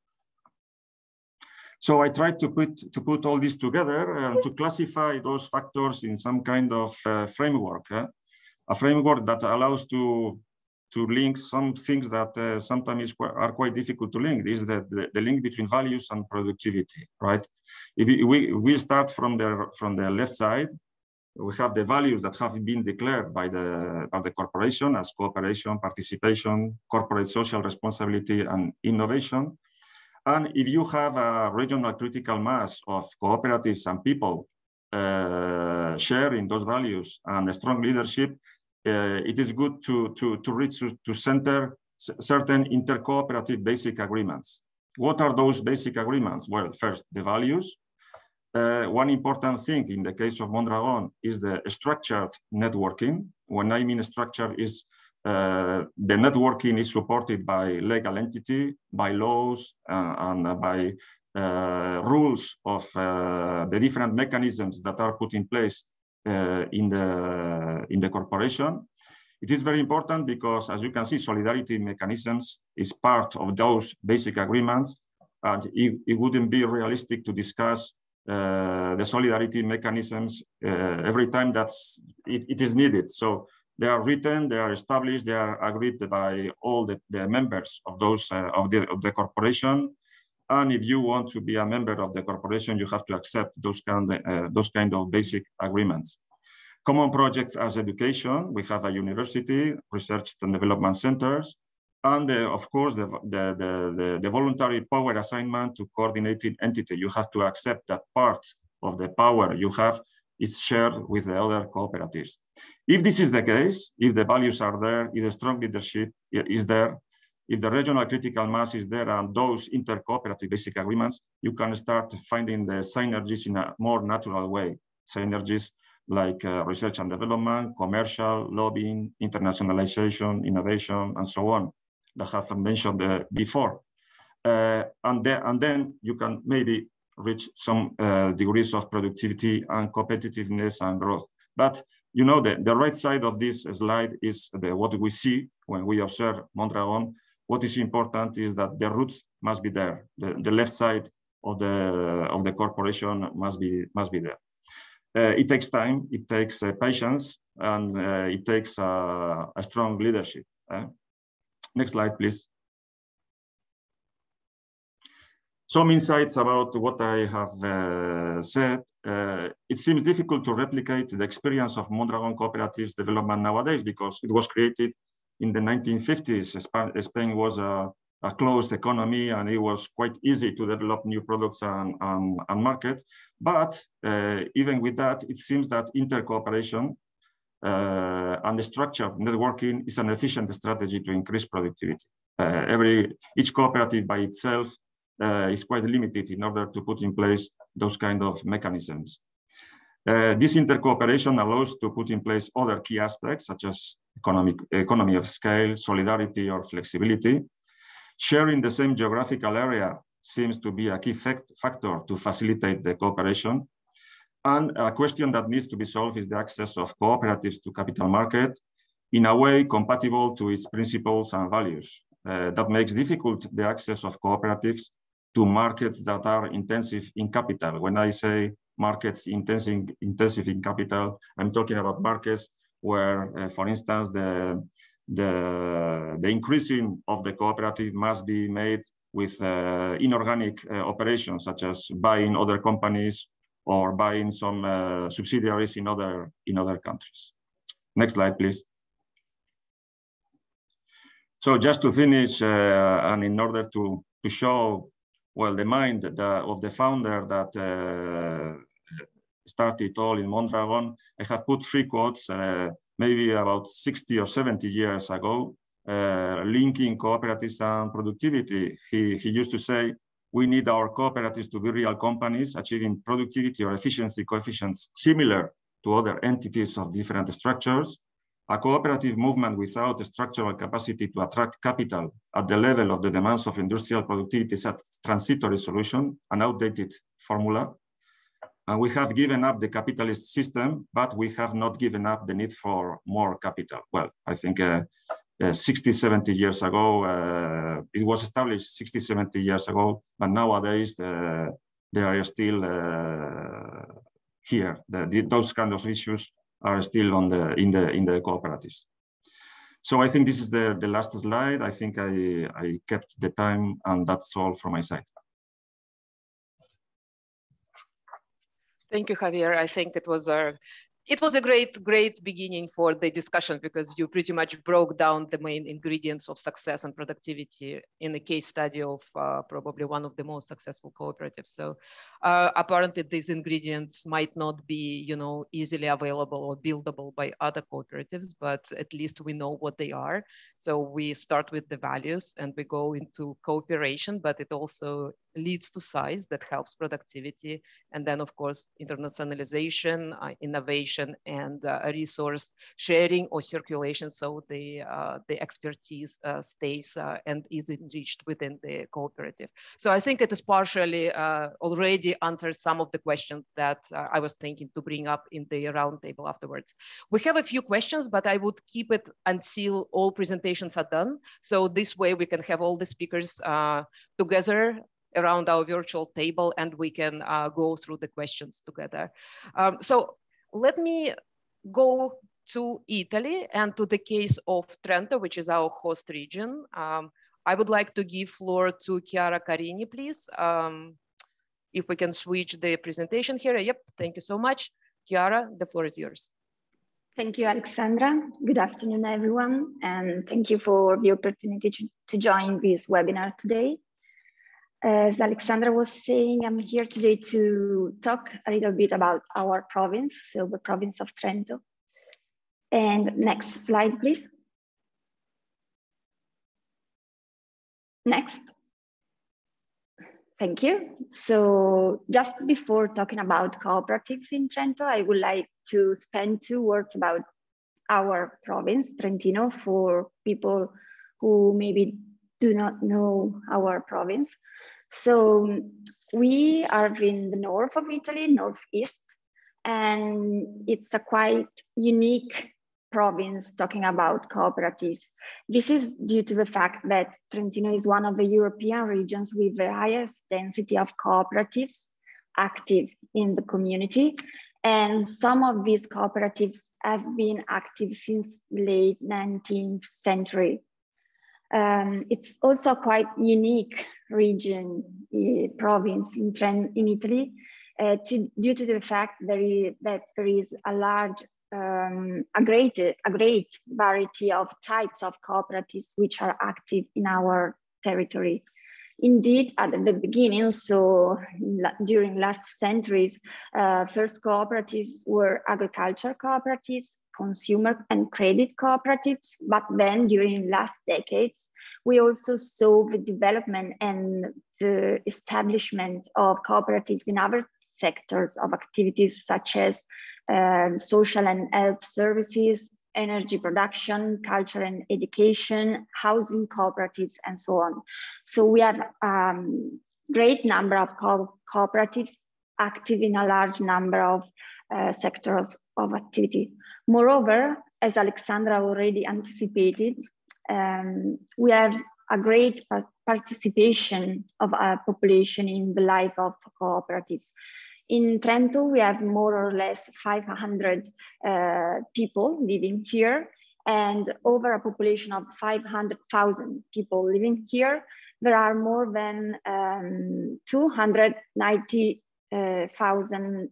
So I tried to put all this together and to classify those factors in some kind of framework, a framework that allows to to link some things that sometimes are quite difficult to link. This is the link between values and productivity, right? If we start from the left side, we have the values that have been declared by the corporation as cooperation, participation, corporate social responsibility, and innovation. And if you have a regional critical mass of cooperatives and people sharing those values and a strong leadership, it is good to center certain intercooperative basic agreements. What are those basic agreements? Well, first, the values. One important thing in the case of Mondragon is the structured networking. When I mean structured is the networking is supported by legal entity, by laws, and by rules of the different mechanisms that are put in place in the corporation. It is very important because, as you can see, solidarity mechanisms is part of those basic agreements, and it wouldn't be realistic to discuss the solidarity mechanisms every time it is needed. So they are written, they are established, they are agreed by all the members of those of the corporation. And if you want to be a member of the corporation, you have to accept those kind of basic agreements. Common projects as education, we have a university, research and development centers, and of course, the voluntary power assignment to coordinating entity. You have to accept that part of the power you have is shared with the other cooperatives. If this is the case, if the values are there, if the strong leadership is there, if the regional critical mass is there and those intercooperative basic agreements, you can start finding the synergies in a more natural way. Synergies like research and development, commercial, lobbying, internationalization, innovation, and so on, that I have mentioned before. And then you can maybe reach some degrees of productivity and competitiveness and growth. But you know, the right side of this slide is what we see when we observe Mondragon. What is important is that the roots must be there. The left side of the corporation must be there. It takes time, it takes patience, and it takes a strong leadership. Next slide, please. Some insights about what I have said. It seems difficult to replicate the experience of Mondragon Cooperatives development nowadays because it was created in the 1950s. Spain was a closed economy and it was quite easy to develop new products and markets. But even with that, it seems that intercooperation and the structured networking is an efficient strategy to increase productivity. Each cooperative by itself is quite limited in order to put in place those kind of mechanisms. This intercooperation allows to put in place other key aspects such as economy of scale, solidarity, or flexibility. Sharing the same geographical area seems to be a key factor to facilitate the cooperation. And a question that needs to be solved is the access of cooperatives to capital market in a way compatible to its principles and values. That makes difficult the access of cooperatives to markets that are intensive in capital. When I say markets intensive in capital, I'm talking about markets where, for instance, the increasing of the cooperative must be made with inorganic operations, such as buying other companies or buying some subsidiaries in other countries. Next slide, please. So just to finish, and in order to show, well, the mind of the founder that started all in Mondragon, I have put 3 quotes, maybe about 60 or 70 years ago, linking cooperatives and productivity. He used to say, we need our cooperatives to be real companies, achieving productivity or efficiency coefficients similar to other entities of different structures. A cooperative movement without a structural capacity to attract capital at the level of the demands of industrial productivity is a transitory solution, an outdated formula. And we have given up the capitalist system, but we have not given up the need for more capital. Well, I think 60, 70 years ago, it was established 60, 70 years ago, but nowadays they are still here. Those kind of issues are still in the cooperatives. So I think this is the last slide. I think I kept the time, and that's all from my side. Thank you, Javier. I think it was a great beginning for the discussion, because you pretty much broke down the main ingredients of success and productivity in a case study of probably one of the most successful cooperatives. So apparently these ingredients might not be, you know, easily available or buildable by other cooperatives, but at least we know what they are. So we start with the values and we go into cooperation, but it also leads to size that helps productivity. And then of course, internationalization, innovation, and resource sharing or circulation. So the expertise stays and is enriched within the cooperative. So I think it is partially already answers some of the questions that I was thinking to bring up in the roundtable afterwards. We have a few questions, but I would keep it until all presentations are done. So this way we can have all the speakers together around our virtual table, and we can go through the questions together. So let me go to Italy and to the case of Trento, which is our host region. I would like to give floor to Chiara Carini, please. If we can switch the presentation here. Yep, thank you so much. Chiara, the floor is yours. Thank you, Alexandra. Good afternoon, everyone. And thank you for the opportunity to join this webinar today. As Alexandra was saying, I'm here today to talk a little bit about our province, so the province of Trento. And next slide, please. Next. Thank you. So just before talking about cooperatives in Trento, I would like to spend 2 words about our province, Trentino, for people who maybe do not know our province. So we are in the north of Italy, northeast, and it's a quite unique province talking about cooperatives. This is due to the fact that Trentino is one of the European regions with the highest density of cooperatives active in the community. And some of these cooperatives have been active since the late 19th century. It's also a quite unique region, province in Italy, due to the fact that there is a large, a great variety of types of cooperatives which are active in our territory. Indeed, at the beginning, so during last centuries, first cooperatives were agriculture cooperatives, consumer and credit cooperatives, but then during last decades, we also saw the development and the establishment of cooperatives in other sectors of activities such as social and health services, energy production, culture and education, housing cooperatives, and so on. So we have a great number of cooperatives active in a large number of sectors of activity. Moreover, as Alexandra already anticipated, we have a great participation of our population in the life of cooperatives. In Trento, we have more or less 500 people living here, and over a population of 500,000 people living here, there are more than 290,000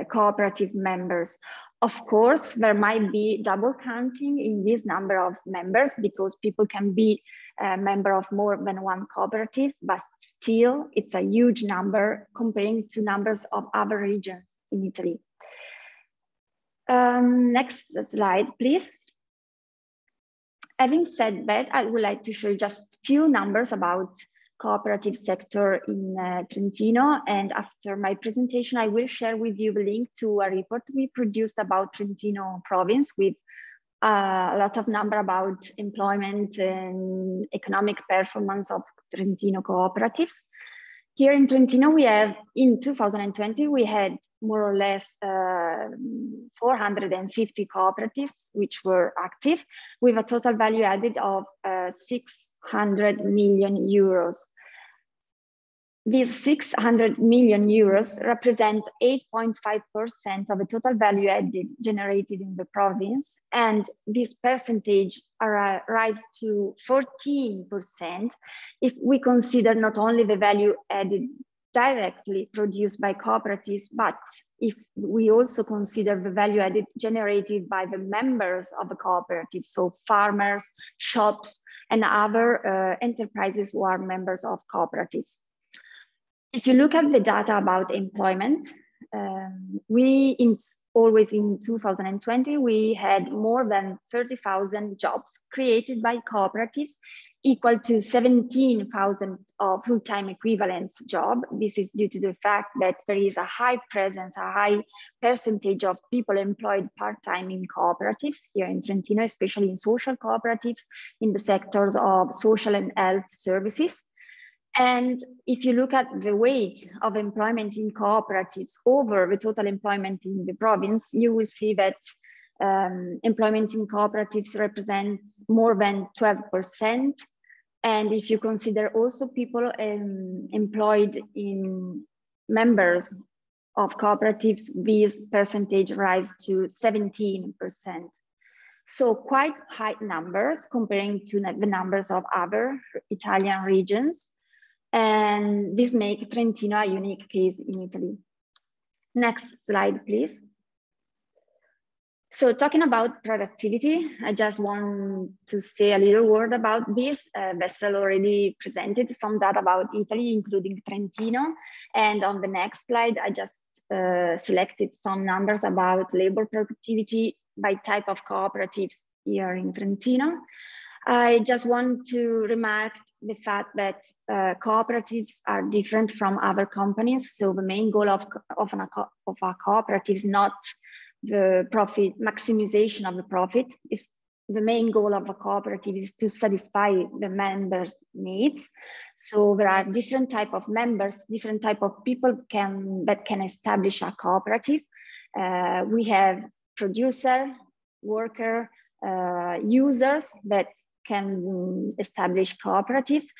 cooperative members. Of course, there might be double counting in this number of members because people can be a member of more than one cooperative, but still it's a huge number comparing to numbers of other regions in Italy. Next slide, please. Having said that, I would like to show just a few numbers about cooperative sector in Trentino, and after my presentation I will share with you the link to a report we produced about Trentino province with a lot of number about employment and economic performance of Trentino cooperatives. Here in Trentino, we have, in 2020, we had more or less 450 cooperatives which were active with a total value added of 600 million euros. these 600 million euros represent 8.5% of the total value added generated in the province, and this percentage rise to 14% if we consider not only the value added directly produced by cooperatives, but if we also consider the value added generated by the members of the cooperative, so farmers, shops, and other enterprises who are members of cooperatives. If you look at the data about employment, always in 2020, we had more than 30,000 jobs created by cooperatives, equal to 17,000 of full-time equivalence job. This is due to the fact that there is a high presence, a high percentage of people employed part-time in cooperatives here in Trentino, especially in social cooperatives in the sectors of social and health services. And if you look at the weight of employment in cooperatives over the total employment in the province, you will see that employment in cooperatives represents more than 12%. And if you consider also people employed in members of cooperatives, this percentage rise to 17%. So quite high numbers comparing to the numbers of other Italian regions. And this makes Trentino a unique case in Italy. Next slide, please. So talking about productivity, I just want to say a little word about this. Vessel already presented some data about Italy, including Trentino. And on the next slide, I just selected some numbers about labor productivity by type of cooperatives here in Trentino. I just want to remark the fact that cooperatives are different from other companies. So the main goal of a cooperative is not the profit maximization of the profit. Is the main goal of a cooperative is to satisfy the members' needs. So there are different type of members, different type of people that can establish a cooperative. We have producer, worker, users that can establish cooperatives,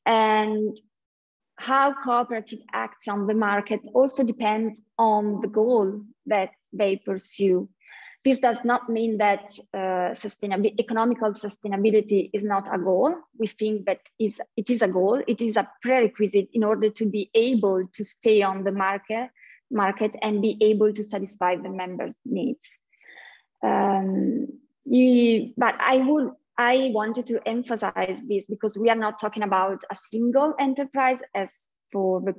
and how cooperative acts on the market also depends on the goal that they pursue. This does not mean that economical sustainability is not a goal. We think that it is a goal. It is a prerequisite in order to be able to stay on the market and be able to satisfy the members' needs. But I wanted to emphasize this because we are not talking about a single enterprise as for the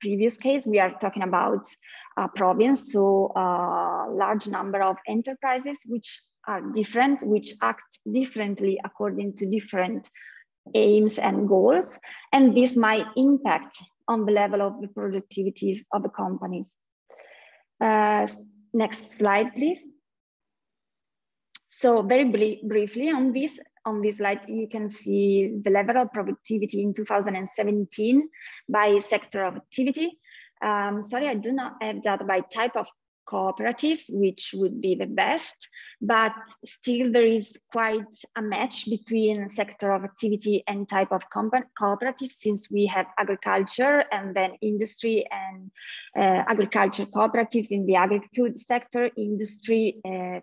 previous case. We are talking about a province, so a large number of enterprises which are different, which act differently according to different aims and goals. And this might impact on the level of the productivities of the companies. Next slide, please. So very briefly on this slide, you can see the level of productivity in 2017 by sector of activity. Sorry, I do not have that by type of cooperatives, which would be the best, but still there is quite a match between sector of activity and type of cooperatives, since we have agriculture and then industry and agriculture cooperatives in the agri-food sector, industry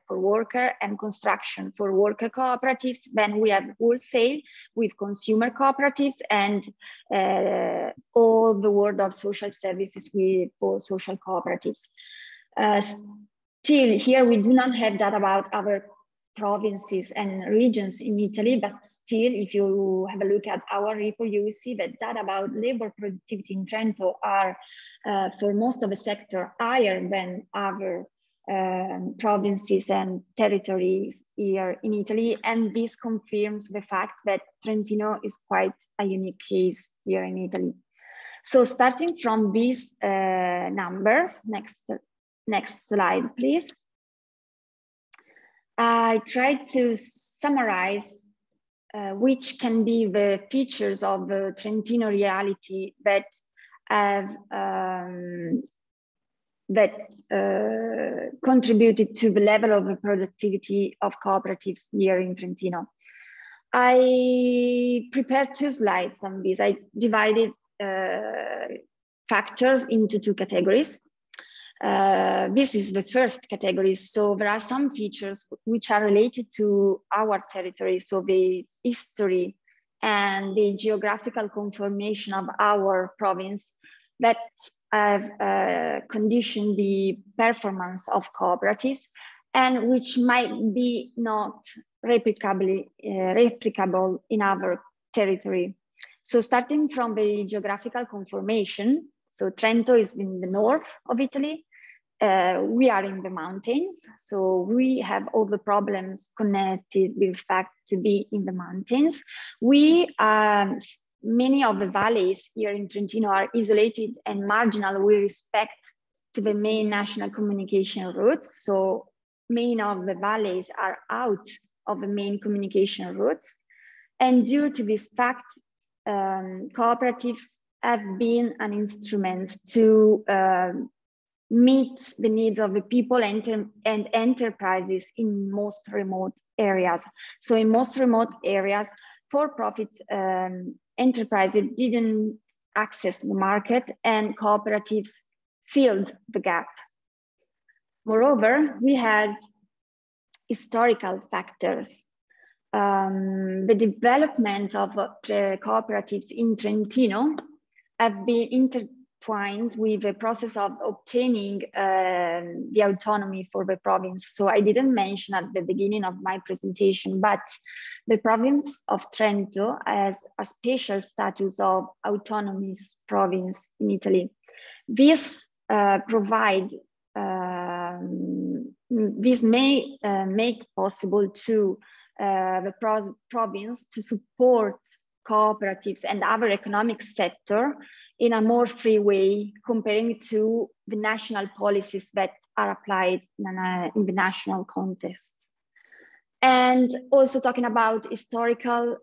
for worker, and construction for worker cooperatives. Then we have wholesale with consumer cooperatives, and all the world of social services for social cooperatives. Still, here we do not have data about other provinces and regions in Italy, but still, if you have a look at our report, you will see that data about labor productivity in Trento are, for most of the sector, higher than other provinces and territories here in Italy. And this confirms the fact that Trentino is quite a unique case here in Italy. So starting from these numbers, next slide, please. I tried to summarize which can be the features of the Trentino reality that have contributed to the level of the productivity of cooperatives here in Trentino. I prepared two slides on this. I divided factors into two categories. This is the first category. So there are some features which are related to our territory. So the history and the geographical conformation of our province that have conditioned the performance of cooperatives and which might be not replicable in our territory. So starting from the geographical conformation, so Trento is in the north of Italy. We are in the mountains, so we have all the problems connected with the fact to be in the mountains. Many of the valleys here in Trentino are isolated and marginal with respect to the main national communication routes. So many of the valleys are out of the main communication routes. And due to this fact, cooperatives have been an instrument to meet the needs of the people and enterprises in most remote areas. So in most remote areas, for-profit enterprises didn't access the market and cooperatives filled the gap. Moreover, we had historical factors. The development of cooperatives in Trentino have been intertwined with the process of obtaining the autonomy for the province. So I didn't mention at the beginning of my presentation, but the province of Trento has a special status of autonomous province in Italy. This this may make possible to the province to support cooperatives and other economic sector in a more free way comparing to the national policies that are applied in the national context. And also talking about historical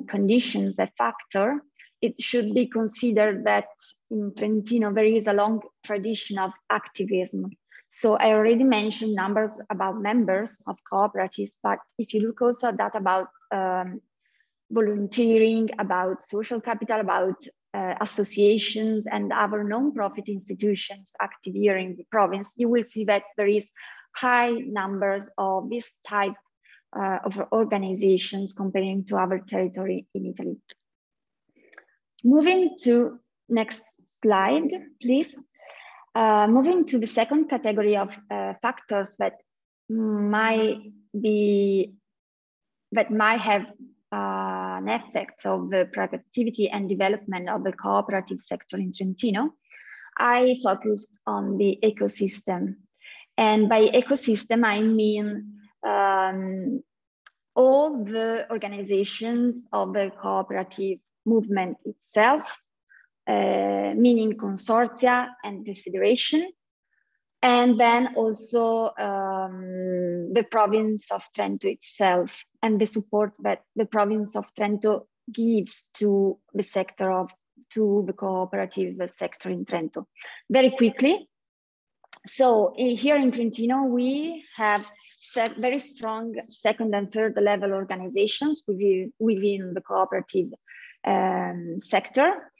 conditions, a factor, it should be considered that in Trentino there is a long tradition of activism. So I already mentioned numbers about members of cooperatives, but if you look also at that about volunteering, about social capital, about associations and other non-profit institutions active here in the province, you will see that there is high numbers of this type of organizations comparing to other territory in Italy. Moving to next slide, please. Moving to the second category of factors that might have an effect of the productivity and development of the cooperative sector in Trentino, I focused on the ecosystem. And by ecosystem, I mean all the organizations of the cooperative movement itself, meaning consortia and the federation, and then also the province of Trento itself and the support that the province of Trento gives to the sector to the cooperative sector in Trento. Very quickly, so here in Trentino, we have very strong second and third level organizations within the cooperative sector.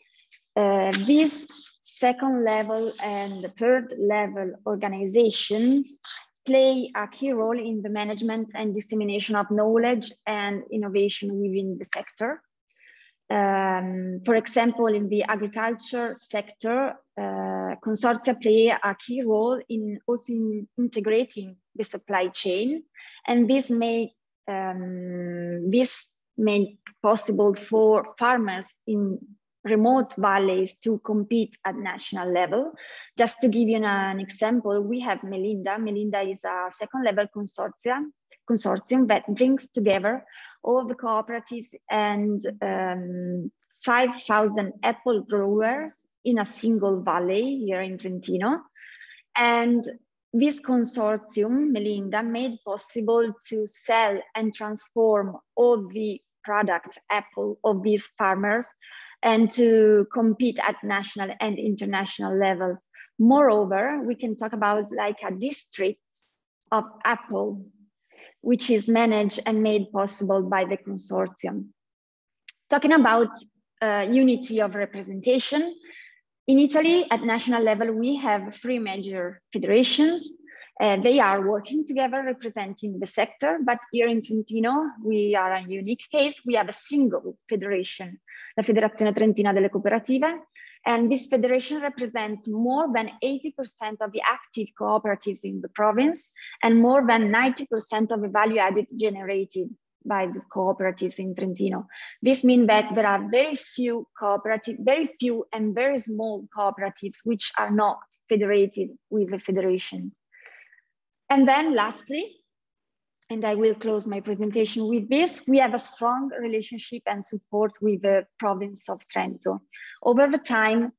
These second level and third level organizations play a key role in the management and dissemination of knowledge and innovation within the sector. For example, in the agriculture sector, consortia play a key role in also in integrating the supply chain, and this make possible for farmers in remote valleys to compete at national level. Just to give you an example, we have Melinda. Melinda is a second level consortium that brings together all the cooperatives and 5,000 apple growers in a single valley here in Trentino. And this consortium, Melinda, made possible to sell and transform all the products, apple, of these farmers and to compete at national and international levels. Moreover, we can talk about like a district of apple, which is managed and made possible by the consortium. Talking about unity of representation. In Italy, at national level, we have 3 major federations. They are working together representing the sector, but here in Trentino, we are a unique case. We have a single federation, la Federazione Trentina delle Cooperative, and this federation represents more than 80% of the active cooperatives in the province and more than 90% of the value added generated by the cooperatives in Trentino. This means that there are very few and very small cooperatives which are not federated with the federation. And then lastly, and I will close my presentation with this, we have a strong relationship and support with the province of Trento. Over the time,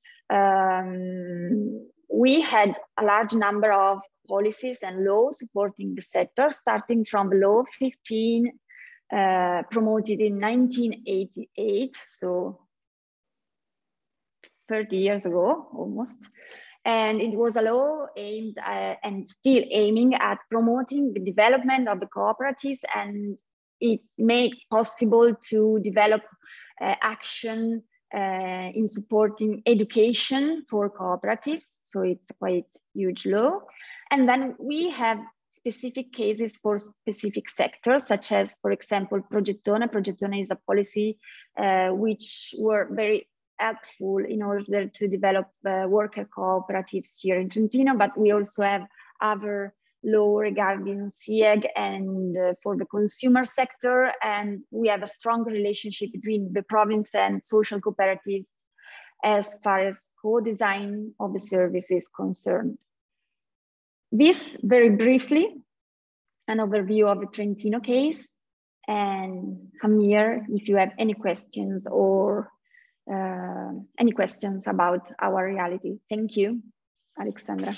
we had a large number of policies and laws supporting the sector, starting from law 15, promoted in 1988, so 30 years ago almost. And it was a law aimed and still aiming at promoting the development of the cooperatives, and it made possible to develop action in supporting education for cooperatives. So it's a quite huge law. And then we have specific cases for specific sectors, such as, for example, Progettone. Progettone is a policy which were very helpful in order to develop worker cooperatives here in Trentino, but we also have other law regarding SIEG and for the consumer sector, and we have a strong relationship between the province and social cooperatives as far as co-design of the service is concerned. This, very briefly, an overview of the Trentino case, and I'm here if you have any questions or any questions about our reality. Thank you, Alexandra.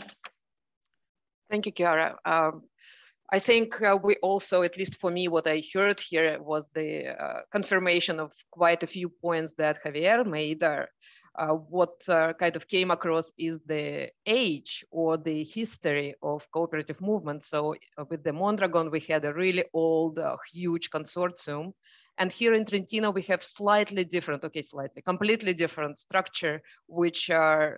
Thank you, Chiara. I think we also, at least for me, what I heard here was the confirmation of quite a few points that Javier made. What kind of came across is the age or the history of cooperative movement. So with the Mondragon, we had a really old, huge consortium. And here in Trentino, we have completely different structure, which has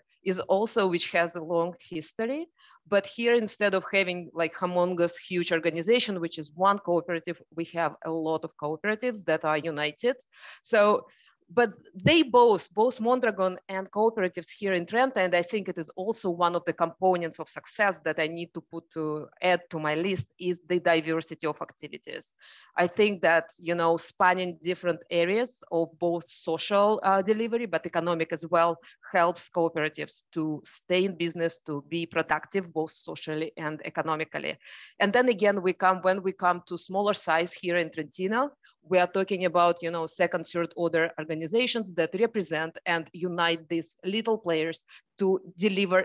a long history. But here, instead of having like humongous, huge organization, which is one cooperative, we have a lot of cooperatives that are united. So, but they both Mondragon and cooperatives here in Trento, and I think it is also one of the components of success that I need to add to my list, is the diversity of activities. I think that, spanning different areas of both social delivery, but economic as well, helps cooperatives to stay in business, to be productive, both socially and economically. And then again, when we come to smaller size here in Trentino, we are talking about, second, third order organizations that represent and unite these little players to deliver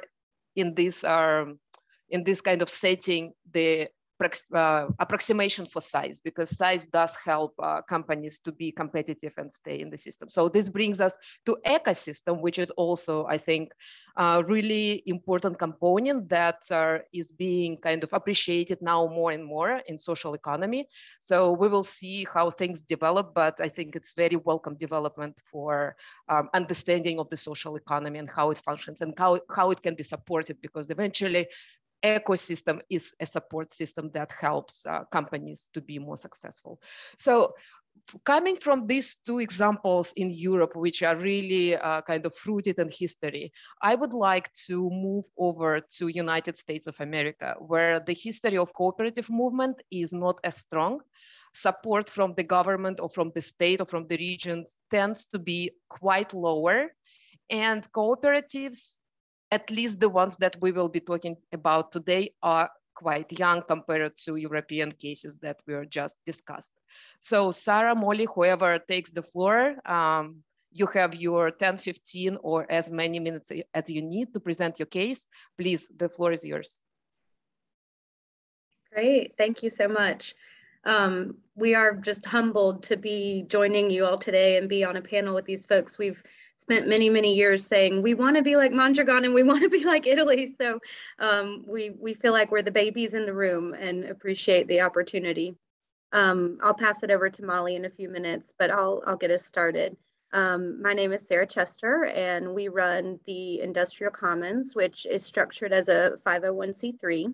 in this kind of setting the approximation for size, because size does help companies to be competitive and stay in the system. So this brings us to ecosystem, which is also, I think, a really important component that is being kind of appreciated now more and more in social economy. So we will see how things develop, but I think it's very welcome development for understanding of the social economy and how it functions and how it can be supported, because eventually ecosystem is a support system that helps companies to be more successful. So coming from these two examples in Europe, which are really kind of rooted in history, I would like to move over to United States of America, where the history of cooperative movement is not as strong. Support from the government or from the state or from the regions tends to be quite lower, and cooperatives, at least the ones that we will be talking about today, are quite young compared to European cases that we are just discussed. So Sarah, Molly, whoever takes the floor, you have your 10, 15 or as many minutes as you need to present your case. Please, the floor is yours. Great, thank you so much. We are just humbled to be joining you all today and be on a panel with these folks. We've spent many, many years saying we want to be like Mondragon and we want to be like Italy. So we feel like we're the babies in the room and appreciate the opportunity. I'll pass it over to Molly in a few minutes, but I'll get us started. My name is Sarah Chester, and we run the Industrial Commons, which is structured as a 501c3.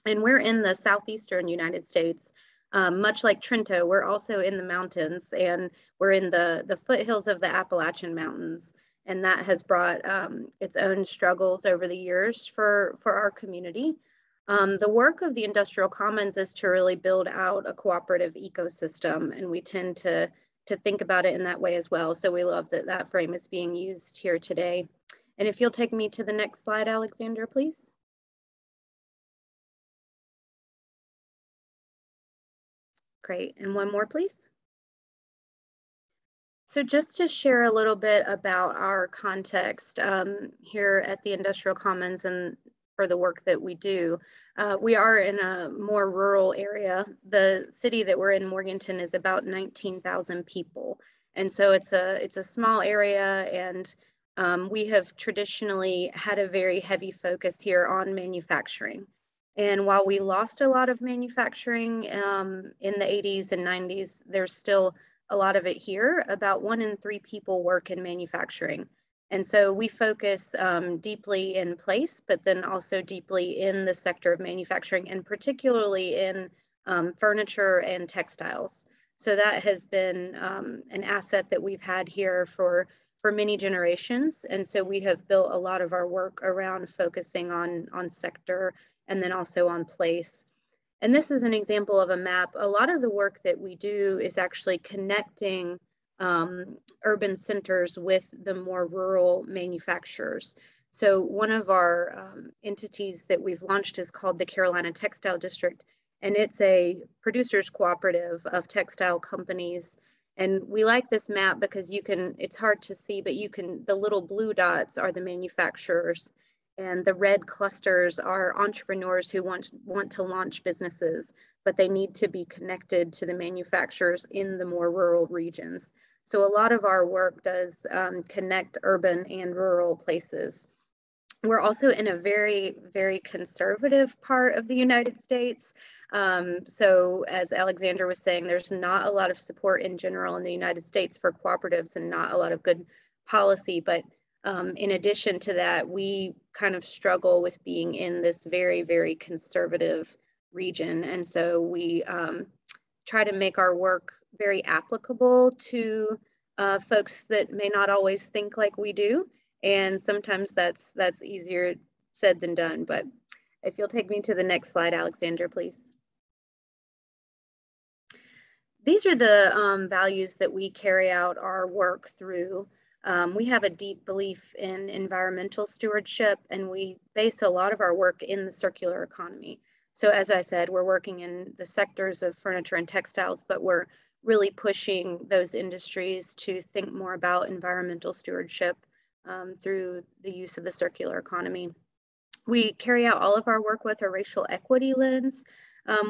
And we're in the southeastern United States. Much like Trento, we're also in the mountains, and we're in the foothills of the Appalachian Mountains. And that has brought its own struggles over the years for our community. The work of the Industrial Commons is to really build out a cooperative ecosystem, and we tend to think about it in that way as well. So we love that that frame is being used here today. And if you'll take me to the next slide, Alexandra, please. Great, and one more, please. So just to share a little bit about our context here at the Industrial Commons and for the work that we do, we are in a more rural area. The city that we're in, Morganton, is about 19,000 people. And so it's a small area, and we have traditionally had a very heavy focus here on manufacturing. And while we lost a lot of manufacturing in the 80s and 90s, there's still a lot of it here. About 1 in 3 people work in manufacturing. And so we focus deeply in place, but then also deeply in the sector of manufacturing, and particularly in furniture and textiles. So that has been an asset that we've had here for many generations. And so we have built a lot of our work around focusing on sector and then also on place. And this is an example of a map. A lot of the work that we do is actually connecting urban centers with the more rural manufacturers. So one of our entities that we've launched is called the Carolina Textile District, and it's a producers cooperative of textile companies. And we like this map because you can, it's hard to see, but you can, the little blue dots are the manufacturers, and the red clusters are entrepreneurs who want to launch businesses, but they need to be connected to the manufacturers in the more rural regions. So a lot of our work does connect urban and rural places. We're also in a very, very conservative part of the United States. So as Alexandra was saying, there's not a lot of support in general in the United States for cooperatives and not a lot of good policy, but in addition to that, we kind of struggle with being in this very, very conservative region. And so we try to make our work very applicable to folks that may not always think like we do. And sometimes that's easier said than done. But if you'll take me to the next slide, Alexandra, please. These are the values that we carry out our work through. We have a deep belief in environmental stewardship, and we base a lot of our work in the circular economy. So as I said, we're working in the sectors of furniture and textiles, but we're really pushing those industries to think more about environmental stewardship through the use of the circular economy. We carry out all of our work with a racial equity lens,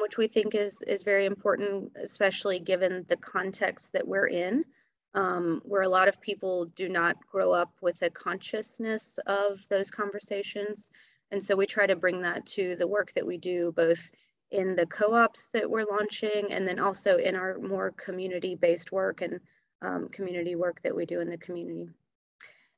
which we think is very important, especially given the context that we're in. Where a lot of people do not grow up with a consciousness of those conversations. And so we try to bring that to the work that we do, both in the co-ops that we're launching, and then also in our more community-based work and community work that we do in the community.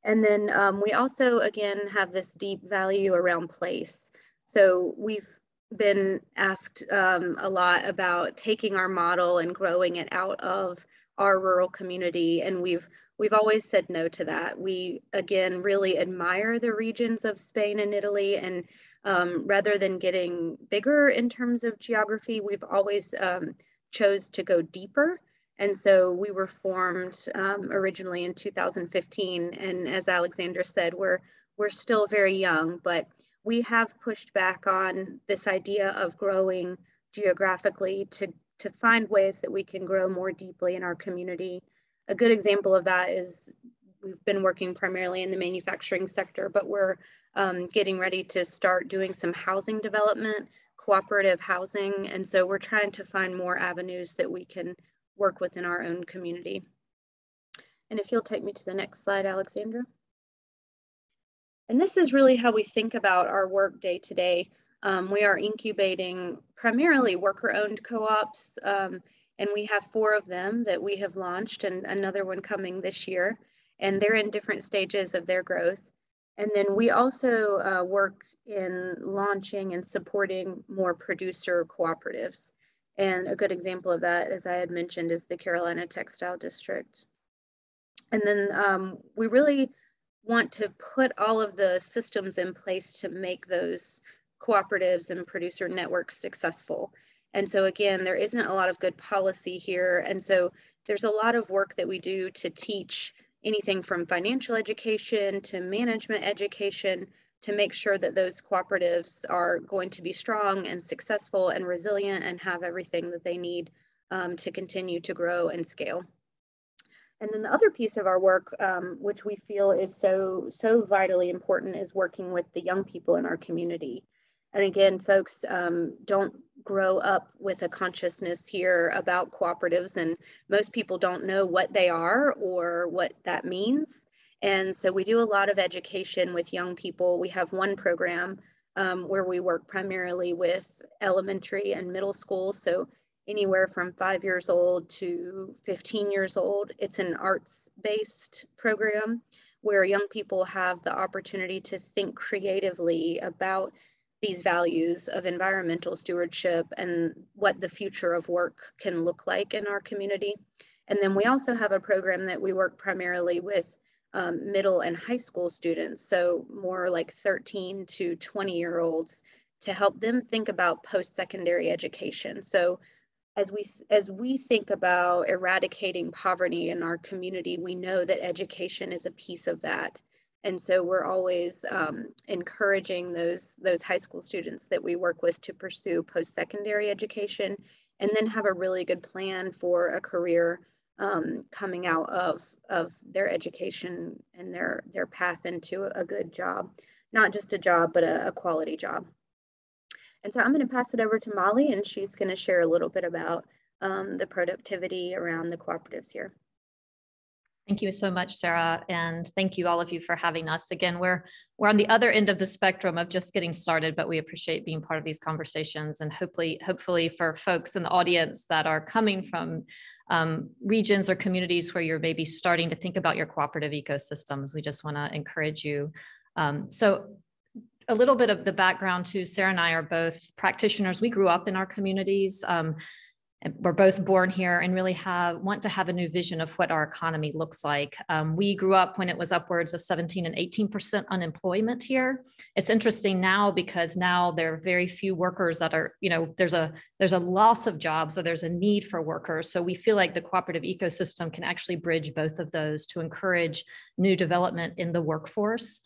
And then we also, again, have this deep value around place. So we've been asked a lot about taking our model and growing it out of our rural community, and we've always said no to that. We, again, really admire the regions of Spain and Italy, and rather than getting bigger in terms of geography, we've always chose to go deeper. And so we were formed originally in 2015, and as Alexandra said, we're still very young, but we have pushed back on this idea of growing geographically to find ways that we can grow more deeply in our community. A good example of that is we've been working primarily in the manufacturing sector, but we're getting ready to start doing some housing development, cooperative housing. And so we're trying to find more avenues that we can work within our own community. And if you'll take me to the next slide, Alexandra. And this is really how we think about our work day to day. We are incubating primarily worker-owned co-ops, and we have 4 of them that we have launched, and another one coming this year. and they're in different stages of their growth. And then we also work in launching and supporting more producer cooperatives. And a good example of that, as I had mentioned, is the Carolina Textile District. And then we really want to put all of the systems in place to make those cooperatives and producer networks successful. And so again, there isn't a lot of good policy here. And so there's a lot of work that we do to teach anything from financial education to management education to make sure that those cooperatives are going to be strong and successful and resilient and have everything that they need to continue to grow and scale. And then the other piece of our work, which we feel is so vitally important, is working with the young people in our community. And again, folks don't grow up with a consciousness here about cooperatives, and most people don't know what they are or what that means. And so we do a lot of education with young people. We have one program where we work primarily with elementary and middle school. So anywhere from 5 years old to 15 years old. It's an arts-based program where young people have the opportunity to think creatively about these values of environmental stewardship and what the future of work can look like in our community. And then we also have a program that we work primarily with middle and high school students, so more like 13 to 20-year-olds, to help them think about post-secondary education. So as we think about eradicating poverty in our community, we know that education is a piece of that. And so we're always encouraging those high school students that we work with to pursue post-secondary education and then have a really good plan for a career coming out of their education and their path into a good job, not just a job, but a quality job. And so I'm going to pass it over to Molly, and she's going to share a little bit about the productivity around the cooperatives here. Thank you so much, Sarah, and thank you all of you for having us. Again, we're on the other end of the spectrum of just getting started, but we appreciate being part of these conversations, and hopefully for folks in the audience that are coming from regions or communities where you're maybe starting to think about your cooperative ecosystems, we just want to encourage you. So a little bit of the background too, Sarah and I are both practitioners. We grew up in our communities. And we're both born here and really want to have a new vision of what our economy looks like. We grew up when it was upwards of 17 and 18% unemployment here. It's interesting now because now there are very few workers that are, there's a loss of jobs, so there's a need for workers. So we feel like the cooperative ecosystem can actually bridge both of those to encourage new development in the workforce.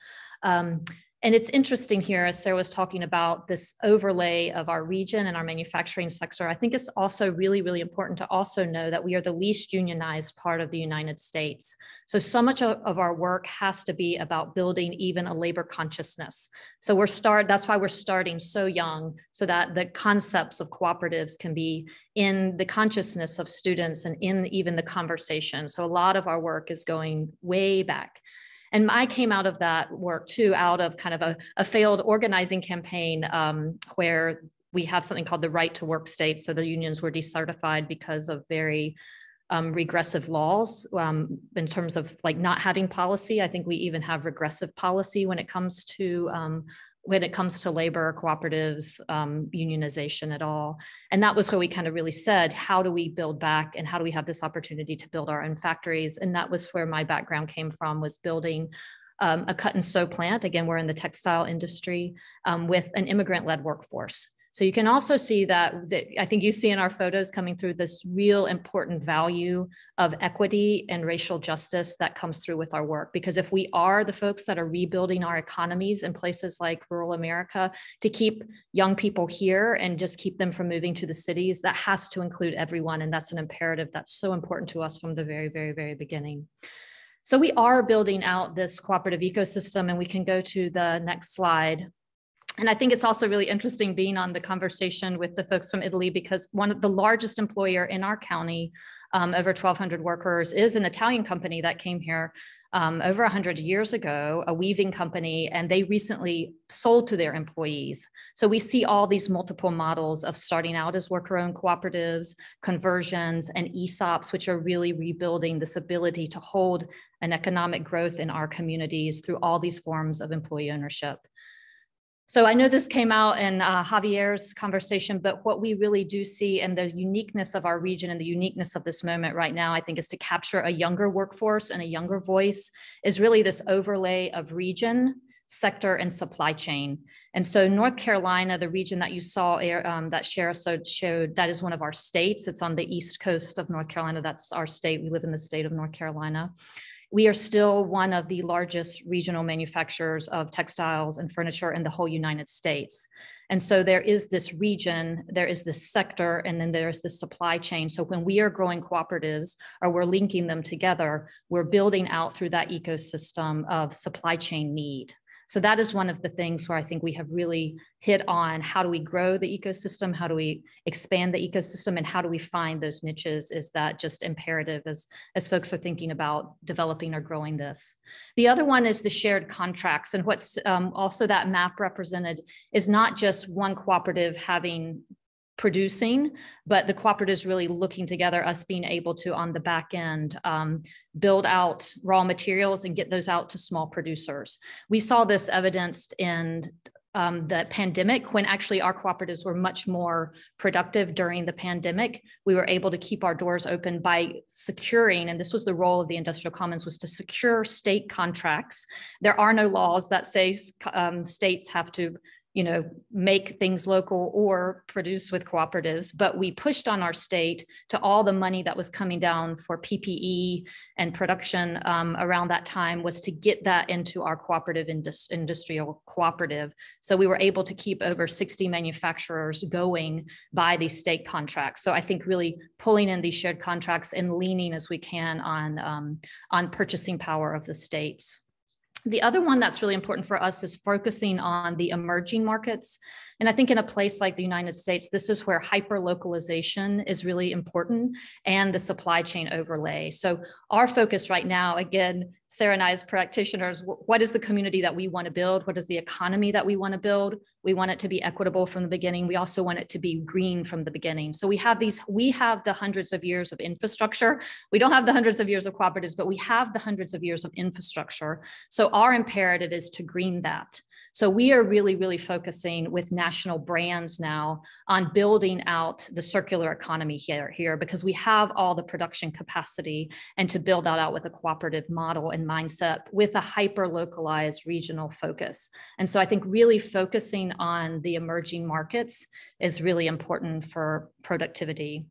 And it's interesting here, as Sarah was talking about this overlay of our region and our manufacturing sector. I think it's also really, really important to also know that we are the least unionized part of the United States. So much of our work has to be about building even a labor consciousness. So that's why we're starting so young, so that the concepts of cooperatives can be in the consciousness of students and in even the conversation. So a lot of our work is going way back. And I came out of that work too, out of kind of a failed organizing campaign where we have something called the right to work state. So the unions were decertified because of very regressive laws in terms of like not having policy. I think we even have regressive policy when it comes to labor, cooperatives, unionization at all. And that was where we kind of really said, how do we build back and how do we have this opportunity to build our own factories? And that was where my background came from, was building a cut and sew plant. Again, we're in the textile industry with an immigrant-led workforce. So you can also see that I think you see in our photos coming through this real important value of equity and racial justice that comes through with our work. Because if we are the folks that are rebuilding our economies in places like rural America to keep young people here and just keep them from moving to the cities, that has to include everyone. And that's an imperative that's so important to us from the very, very, very beginning. So we are building out this cooperative ecosystem, and we can go to the next slide. And I think it's also really interesting being on the conversation with the folks from Italy, because one of the largest employer in our county, over 1,200 workers, is an Italian company that came here over 100 years ago, a weaving company, and they recently sold to their employees. So we see all these multiple models of starting out as worker-owned cooperatives, conversions, and ESOPs, which are really rebuilding this ability to hold and economic growth in our communities through all these forms of employee ownership. So I know this came out in Javier's conversation, but what we really do see and the uniqueness of our region and the uniqueness of this moment right now, I think, is to capture a younger workforce and a younger voice is really this overlay of region, sector, and supply chain. And so North Carolina, the region that you saw that Shara showed, that is one of our states. It's on the east coast of North Carolina. That's our state. We live in the state of North Carolina. We are still one of the largest regional manufacturers of textiles and furniture in the whole United States. And so there is this region, there is this sector, and then there's the supply chain. So when we are growing cooperatives or we're linking them together, we're building out through that ecosystem of supply chain need. So that is one of the things where I think we have really hit on how do we grow the ecosystem, how do we expand the ecosystem, and how do we find those niches? Is that just imperative as folks are thinking about developing or growing this? The other one is the shared contracts. And what's also that map represented is not just one cooperative producing, but the cooperatives really looking together, us being able to, on the back end, build out raw materials and get those out to small producers. We saw this evidenced in the pandemic, when actually our cooperatives were much more productive during the pandemic. We were able to keep our doors open by securing, and this was the role of the Industrial Commons, was to secure state contracts. There are no laws that say states have to make things local or produce with cooperatives, but we pushed on our state to all the money that was coming down for PPE and production around that time was to get that into our cooperative industrial cooperative. So we were able to keep over 60 manufacturers going by these state contracts. So I think really pulling in these shared contracts and leaning as we can on purchasing power of the states. The other one that's really important for us is focusing on the emerging markets. And I think in a place like the United States, this is where hyper-localization is really important, and the supply chain overlay. So our focus right now, again, Sarah and I as practitioners, what is the community that we want to build? What is the economy that we want to build? We want it to be equitable from the beginning. We also want it to be green from the beginning. So we have the hundreds of years of infrastructure. We don't have the hundreds of years of cooperatives, but we have the hundreds of years of infrastructure. So our imperative is to green that. So we are really, really focusing with national brands now on building out the circular economy here because we have all the production capacity, and to build that out with a cooperative model and mindset with a hyper-localized regional focus. And so I think really focusing on the emerging markets is really important for productivity.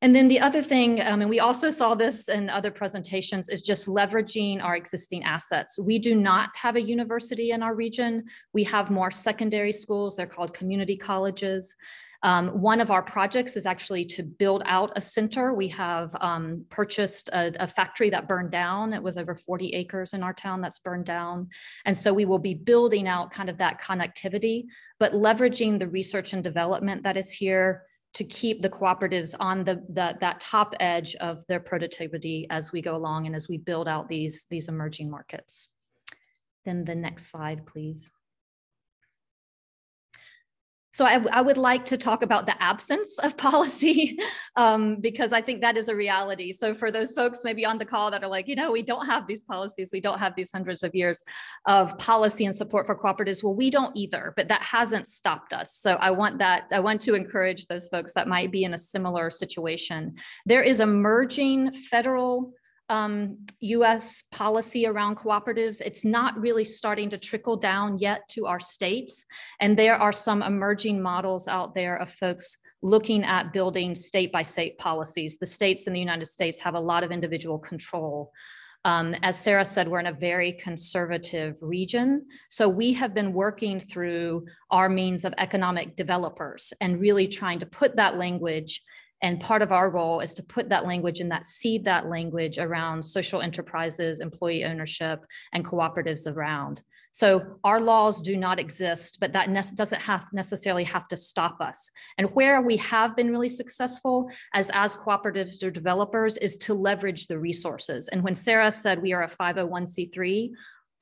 And then the other thing, and we also saw this in other presentations, is just leveraging our existing assets. We do not have a university in our region. We have more secondary schools. They're called community colleges. One of our projects is actually to build out a center. We have purchased a factory that burned down. It was over 40 acres in our town that's burned down. And so we will be building out kind of that connectivity, but leveraging the research and development that is here to keep the cooperatives on that top edge of their productivity as we go along and as we build out these emerging markets. Then the next slide, please. So I would like to talk about the absence of policy because I think that is a reality. So for those folks maybe on the call that are like, we don't have these policies, we don't have these hundreds of years of policy and support for cooperatives. Well, we don't either, but that hasn't stopped us. So I want to encourage those folks that might be in a similar situation. There is emerging federal US policy around cooperatives. It's not really starting to trickle down yet to our states. And there are some emerging models out there of folks looking at building state-by-state policies. The states in the United States have a lot of individual control. As Sarah said, we're in a very conservative region. So we have been working through our means of economic developers and really trying to put that language. And part of our role is to put that language and seed that language around social enterprises, employee ownership, and cooperatives around. So our laws do not exist, but that doesn't necessarily have to stop us. And where we have been really successful as cooperatives or developers is to leverage the resources. And when Sarah said we are a 501c3,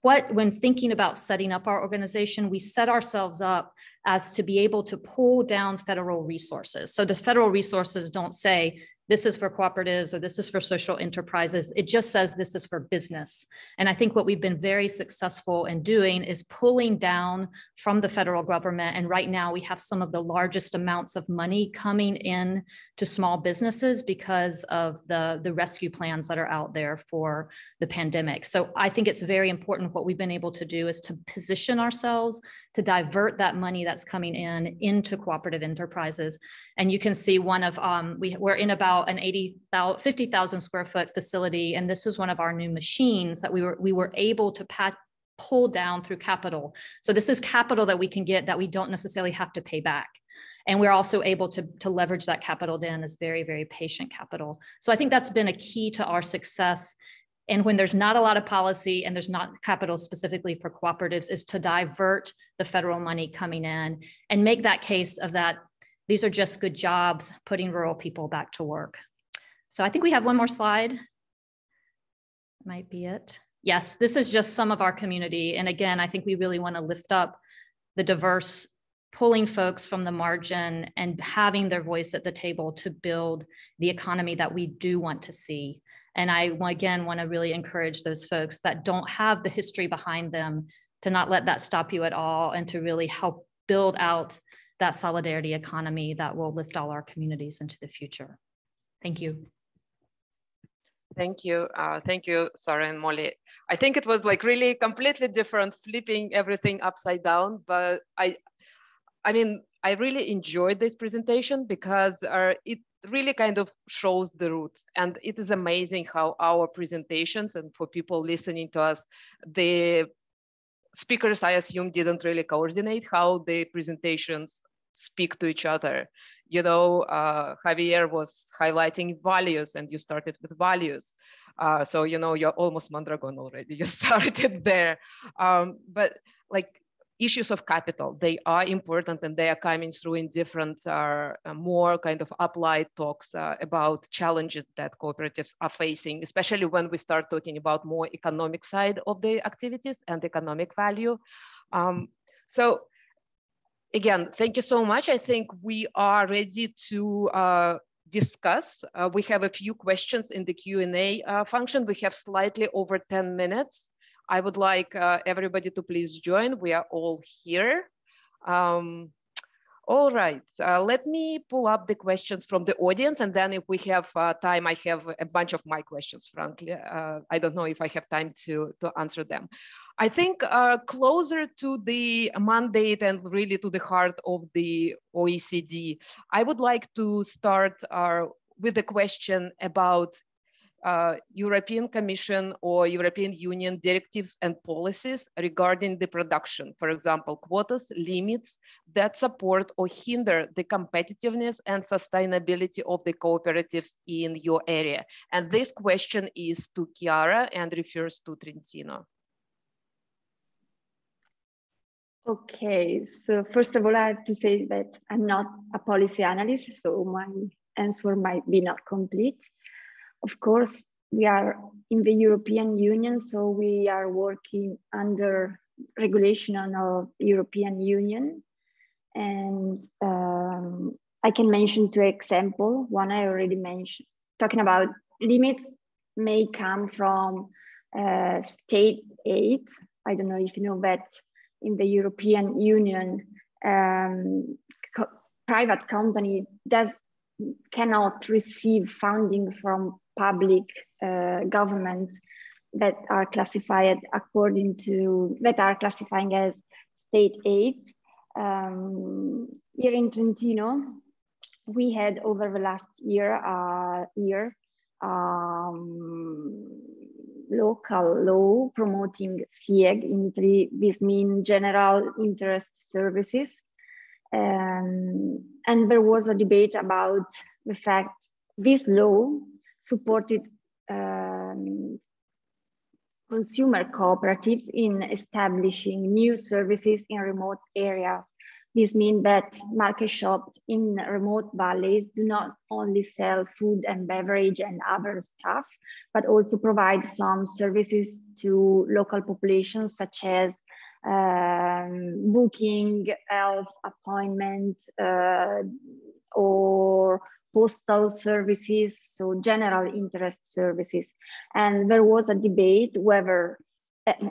when thinking about setting up our organization, we set ourselves up as to be able to pull down federal resources. So the federal resources don't say, this is for cooperatives or this is for social enterprises. It just says this is for business. And I think what we've been very successful in doing is pulling down from the federal government. And right now we have some of the largest amounts of money coming in to small businesses because of the rescue plans that are out there for the pandemic. So I think it's very important. What we've been able to do is to position ourselves to divert that money that's coming in into cooperative enterprises. And you can see one of, we're in about an 50,000 square foot facility. And this is one of our new machines that we were able to pull down through capital. So this is capital that we can get that we don't necessarily have to pay back. And we're also able to leverage that capital then as very, very patient capital. So I think that's been a key to our success. And when there's not a lot of policy and there's not capital specifically for cooperatives, is to divert the federal money coming in and make that case of that these are just good jobs, putting rural people back to work. So I think we have one more slide. Might be it. Yes, this is just some of our community. And again, I think we really want to lift up the diverse, pulling folks from the margin and having their voice at the table to build the economy that we do want to see. And I, again, want to really encourage those folks that don't have the history behind them to not let that stop you at all and to really help build out that solidarity economy that will lift all our communities into the future. Thank you. Thank you. Thank you, Sarah and Molly. I think it was like really completely different, flipping everything upside down. But I mean, I really enjoyed this presentation because it really kind of shows the roots. And it is amazing how our presentations, and for people listening to us, the speakers, I assume, didn't really coordinate how the presentations speak to each other. You know, Javier was highlighting values and you started with values. So, you know, you're almost Mondragon already. You started there. But like issues of capital, they are important and they are coming through in different, more kind of applied talks about challenges that cooperatives are facing, especially when we start talking about more economic side of the activities and economic value. So again, thank you so much. I think we are ready to discuss. We have a few questions in the Q&A function. We have slightly over 10 minutes. I would like everybody to please join. We are all here. All right, let me pull up the questions from the audience, and then if we have time, I have a bunch of my questions, frankly. I don't know if I have time to answer them. I think closer to the mandate and really to the heart of the OECD, I would like to start with a question about European Commission or European Union directives and policies regarding the production, for example, quotas, limits that support or hinder the competitiveness and sustainability of the cooperatives in your area. And this question is to Chiara and refers to Trentino. Okay, so first of all, I have to say that I'm not a policy analyst, so my answer might be not complete. Of course, we are in the European Union, so we are working under regulation of European Union. And I can mention two examples. One I already mentioned, talking about limits may come from state aid. I don't know if you know that in the European Union, private company cannot receive funding from public governments that are classified according to, that are classifying as state aid. Here in Trentino, we had over the last years local law promoting SIEG in Italy. This means general interest services. And there was a debate about the fact this law supported consumer cooperatives in establishing new services in remote areas. This means that market shops in remote valleys do not only sell food and beverage and other stuff, but also provide some services to local populations, such as booking, health appointment, or postal services, so general interest services. And there was a debate whether,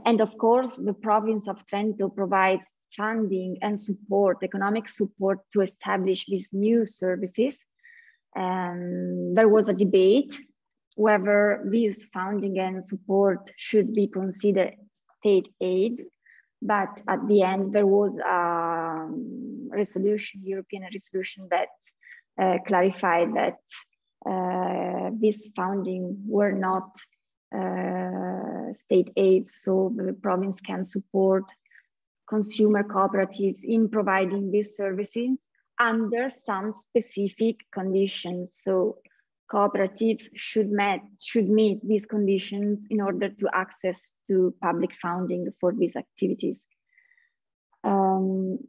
and of course, the province of Trento provides funding and support, economic support to establish these new services. And there was a debate whether this funding and support should be considered state aid. But at the end, there was a resolution, European resolution, that clarified that this funding were not state aid, so the province can support consumer cooperatives in providing these services under some specific conditions. So cooperatives should meet these conditions in order to access to public funding for these activities. And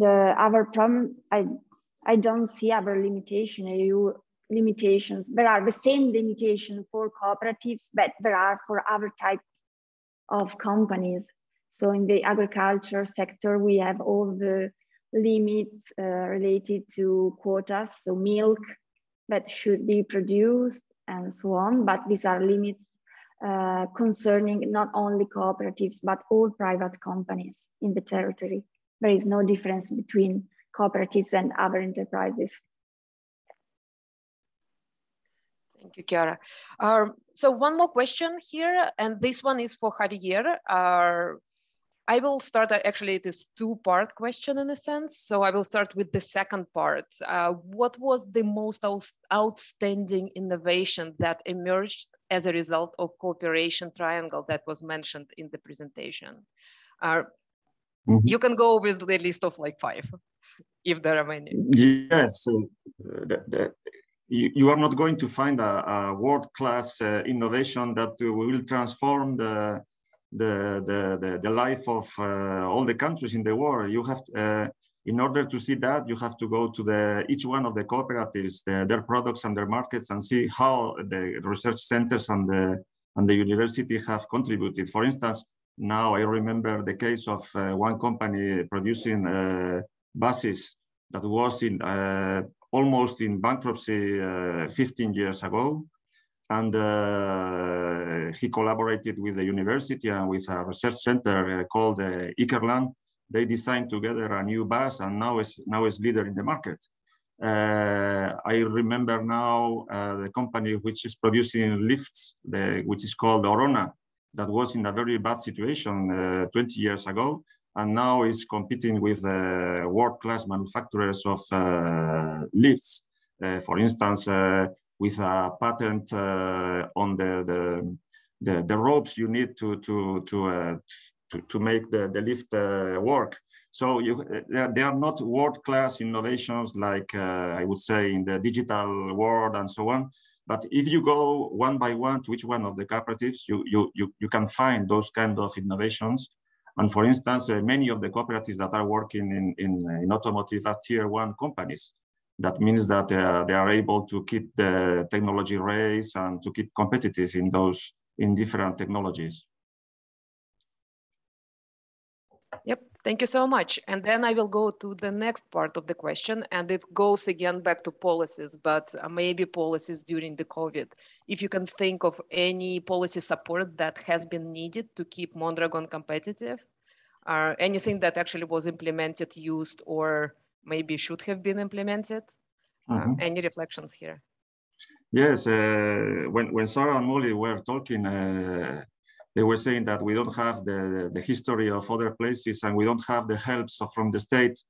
other problem, I don't see other limitations. There are the same limitation for cooperatives, but there are for other type of companies. So in the agriculture sector, we have all the limits related to quotas, so milk that should be produced and so on. But these are limits concerning not only cooperatives, but all private companies in the territory. There is no difference between cooperatives and other enterprises. Thank you, Chiara. So one more question here, and this one is for Javier. I will start, actually it is two-part question in a sense. So I will start with the second part. What was the most outstanding innovation that emerged as a result of cooperation triangle that was mentioned in the presentation? You can go with the list of like 5, if there are many. Yes, you are not going to find a world-class innovation that will transform the life of all the countries in the world. You have to, in order to see that, you have to go to each one of the cooperatives, their products and their markets, and see how the research centers and the university have contributed. For instance, now I remember the case of one company producing buses that was in almost in bankruptcy 15 years ago. And he collaborated with the university and with a research center called Ikerland. They designed together a new bus, and now is leader in the market. I remember now the company which is producing lifts, which is called Orona, that was in a very bad situation 20 years ago, and now is competing with world-class manufacturers of lifts. For instance, with a patent on the ropes you need to make the lift work. So they are not world-class innovations like I would say in the digital world and so on. But if you go one by one to each one of the cooperatives, you can find those kind of innovations. And for instance, many of the cooperatives that are working in automotive are tier 1 companies. That means that they are able to keep the technology race and to keep competitive in different technologies. Yep, thank you so much. And then I will go to the next part of the question, and it goes again back to policies, but maybe policies during the COVID. If you can think of any policy support that has been needed to keep Mondragon competitive, or anything that actually was implemented, used, or maybe should have been implemented. Any reflections here? Yes, when Sarah and Molly were talking, they were saying that we don't have the history of other places and we don't have the helps from the state,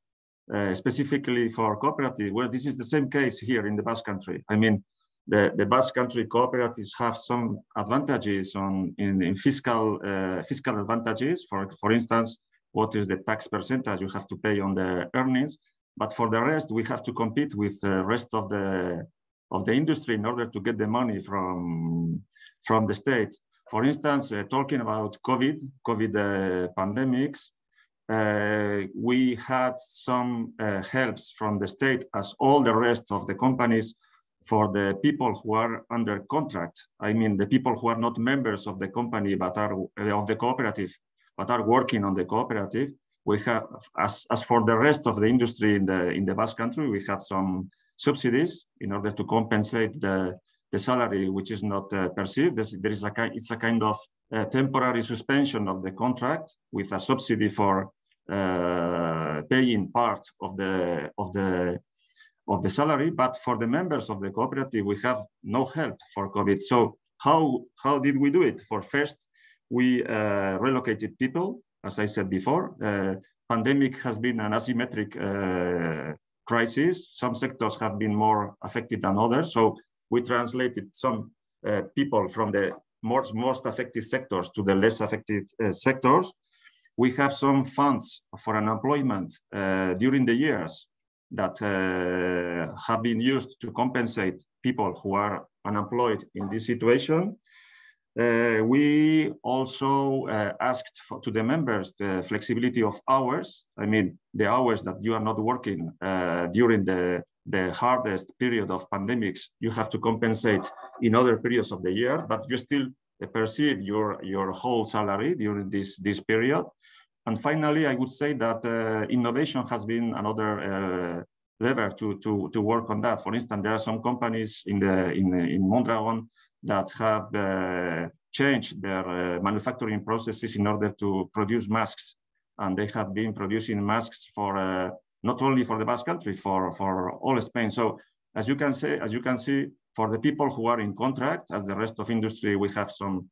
specifically for cooperative. Well, this is the same case here in the Basque Country. I mean, the Basque Country cooperatives have some advantages in fiscal advantages. For instance, what is the tax percentage you have to pay on the earnings? But for the rest, we have to compete with the rest of the industry in order to get the money from the state. For instance, talking about COVID pandemics, we had some helps from the state as all the rest of the companies for the people who are under contract. I mean, the people who are not members of the company but are of the cooperative. that are working on the cooperative. We have, as for the rest of the industry in the Basque Country, we have some subsidies in order to compensate the salary which is not perceived. It's a kind of temporary suspension of the contract with a subsidy for paying part of the salary. But for the members of the cooperative, we have no help for COVID. So how did we do it? For first, we relocated people. As I said before, pandemic has been an asymmetric crisis. Some sectors have been more affected than others. So we translated some people from the most affected sectors to the less affected sectors. We have some funds for unemployment during the years that have been used to compensate people who are unemployed in this situation. We also asked to the members the flexibility of hours. I mean, the hours that you are not working during the hardest period of pandemics, you have to compensate in other periods of the year, but you still perceive your whole salary during this period. And finally, I would say that innovation has been another lever to work on that. For instance, there are some companies in Mondragon that have changed their manufacturing processes in order to produce masks, and they have been producing masks for not only for the Basque Country, for all Spain. So as you can see, for the people who are in contract, as the rest of industry, we have some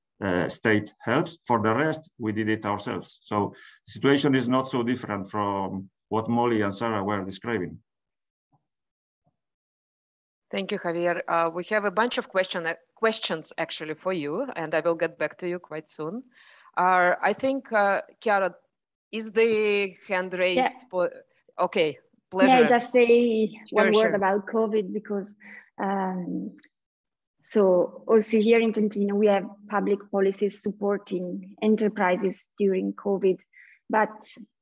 state helps. For the rest, we did it ourselves. So the situation is not so different from what Molly and Sarah were describing. Thank you, Javier. We have a bunch of questions actually for you, and I will get back to you quite soon. I think, Chiara, is the hand raised for, okay, pleasure. May I just say one word about COVID, because so also here in Trentino, we have public policies supporting enterprises during COVID, but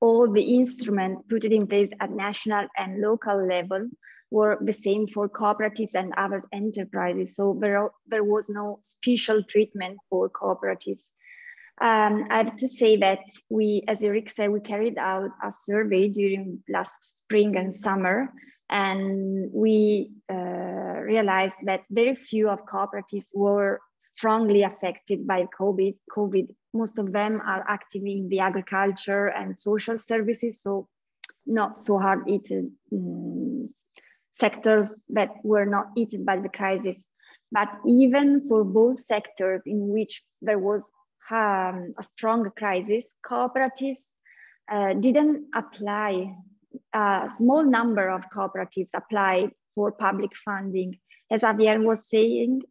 all the instruments put in place at national and local level were the same for cooperatives and other enterprises. So there was no special treatment for cooperatives. I have to say that we, as Eric said, we carried out a survey during last spring and summer, and we realized that very few of cooperatives were strongly affected by COVID. Most of them are active in the agriculture and social services, so not so hard hit sectors that were not hit by the crisis. But even for those sectors in which there was a strong crisis, cooperatives didn't apply. A small number of cooperatives applied for public funding. As Javier was saying,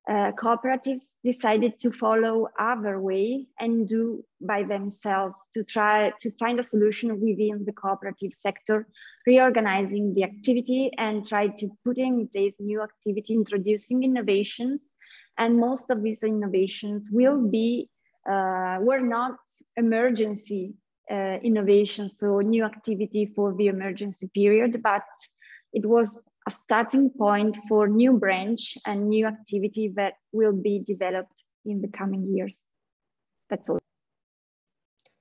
cooperatives decided to follow other way and do by themselves to try to find a solution within the cooperative sector, reorganizing the activity and try to put in place new activity, introducing innovations. And most of these innovations were not emergency innovations, so new activity for the emergency period, but it was a starting point for new branch and new activity that will be developed in the coming years. That's all.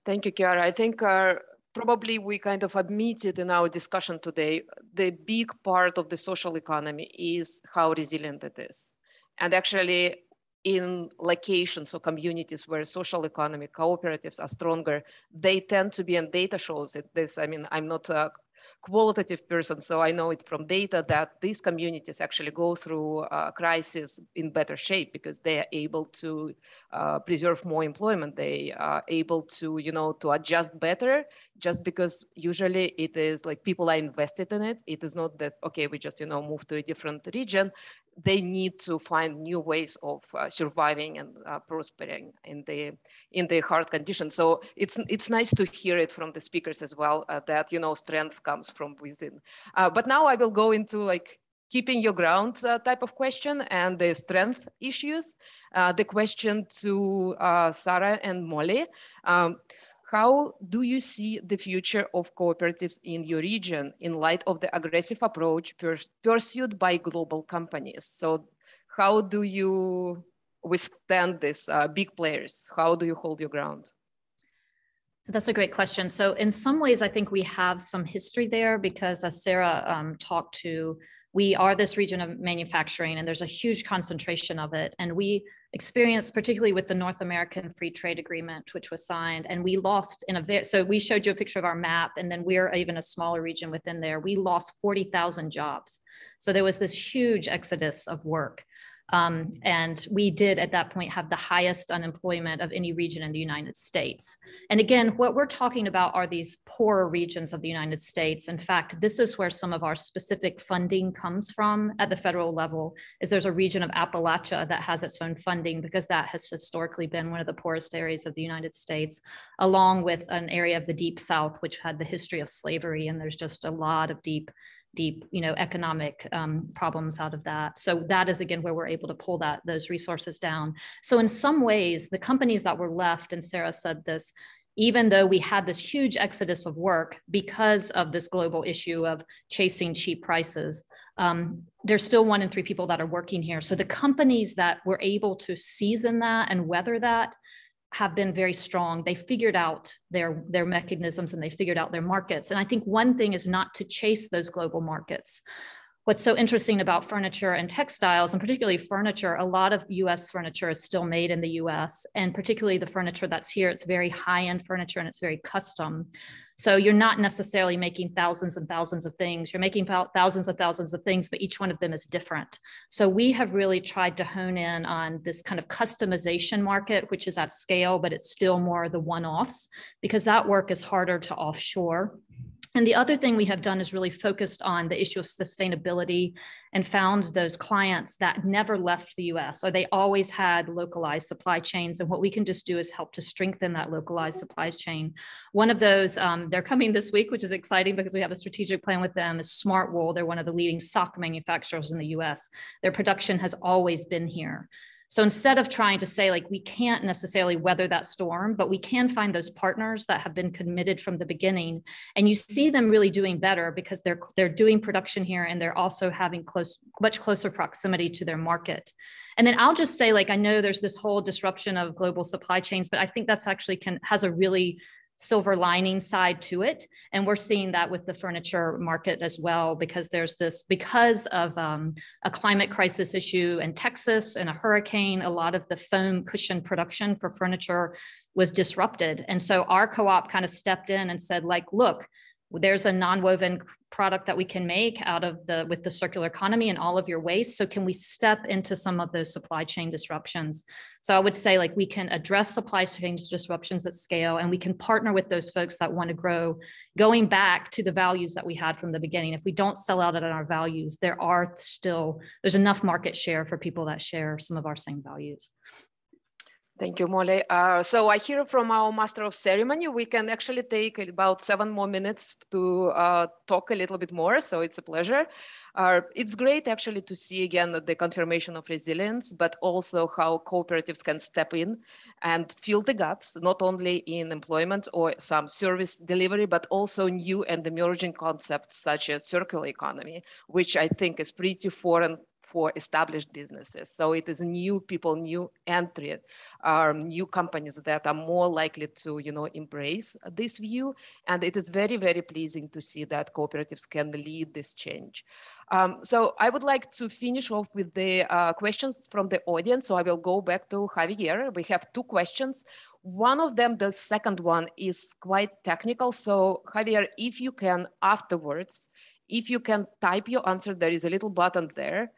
Thank you, Chiara. I think probably we kind of admitted in our discussion today, the big part of the social economy is how resilient it is. And actually, in locations or communities where social economy cooperatives are stronger, they tend to be, and data shows it. This, I mean, I'm not a qualitative person, so I know it from data that these communities actually go through crisis in better shape because they are able to preserve more employment. They are able to, to adjust better, just because usually it is like people are invested in it. It is not that, okay, we just, move to a different region. They need to find new ways of surviving and prospering in the hard conditions. So it's nice to hear it from the speakers as well, that, strength comes from within. But now I will go into like keeping your ground type of question and the strength issues. The question to Sarah and Molly. How do you see the future of cooperatives in your region in light of the aggressive approach pursued by global companies? So how do you withstand these big players? How do you hold your ground? So that's a great question. So in some ways, I think we have some history there because as Sarah talked to, we are this region of manufacturing and there's a huge concentration of it. And we experienced, particularly with the North American Free Trade Agreement, which was signed, and we lost so we showed you a picture of our map, and then we're even a smaller region within there. We lost 40,000 jobs. So there was this huge exodus of work. And we did at that point have the highest unemployment of any region in the United States. And again, what we're talking about are these poorer regions of the United States. In fact, this is where some of our specific funding comes from at the federal level, is there's a region of Appalachia that has its own funding because that has historically been one of the poorest areas of the United States, along with an area of the Deep South, which had the history of slavery. And there's just a lot of deep, economic problems out of that. So that is, again, where we're able to pull those resources down. So in some ways, the companies that were left, and Sarah said this, even though we had this huge exodus of work because of this global issue of chasing cheap prices, there's still 1 in 3 people that are working here. So the companies that were able to season that and weather that have been very strong. They figured out their mechanisms and they figured out their markets. And I think one thing is not to chase those global markets. What's so interesting about furniture and textiles, and particularly furniture, a lot of US furniture is still made in the US, and particularly the furniture that's here, it's very high-end furniture and it's very custom. So you're not necessarily making thousands and thousands of things. You're making thousands and thousands of things, but each one of them is different. So we have really tried to hone in on this kind of customization market, which is at scale, but it's still more the one-offs because that work is harder to offshore. And the other thing we have done is really focused on the issue of sustainability and found those clients that never left the US, or they always had localized supply chains. And what we can just do is help to strengthen that localized supply chain. One of those, they're coming this week, which is exciting because we have a strategic plan with them, is Smart Wool. They're one of the leading sock manufacturers in the US. Their production has always been here. So instead of trying to say like, we can't necessarily weather that storm, but we can find those partners that have been committed from the beginning. And you see them really doing better because they're doing production here and they're also having much closer proximity to their market. And then I'll just say, like, I know there's this whole disruption of global supply chains, but I think that's actually has a really silver lining side to it. And we're seeing that with the furniture market as well, because because of a climate crisis issue in Texas and a hurricane, a lot of the foam cushion production for furniture was disrupted. And so our co-op kind of stepped in and said, like, look, there's a non-woven product that we can make with the circular economy and all of your waste. So can we step into some of those supply chain disruptions? So I would say, like, we can address supply chain disruptions at scale, and we can partner with those folks that want to grow, going back to the values that we had from the beginning. If we don't sell out on our values, there's enough market share for people that share some of our same values. Thank you, Molly. So I hear from our Master of Ceremony, we can actually take about 7 more minutes to talk a little bit more. So it's a pleasure. It's great actually to see again the confirmation of resilience, but also how cooperatives can step in and fill the gaps, not only in employment or some service delivery, but also new and emerging concepts such as circular economy, which I think is pretty foreign for established businesses. So it is new people, new entry, new companies that are more likely to, embrace this view. And it is very, very pleasing to see that cooperatives can lead this change. So I would like to finish off with the questions from the audience. So I will go back to Javier. We have 2 questions. One of them, the second one, is quite technical. So Javier, if you can afterwards, if you can type your answer, there is a little button there.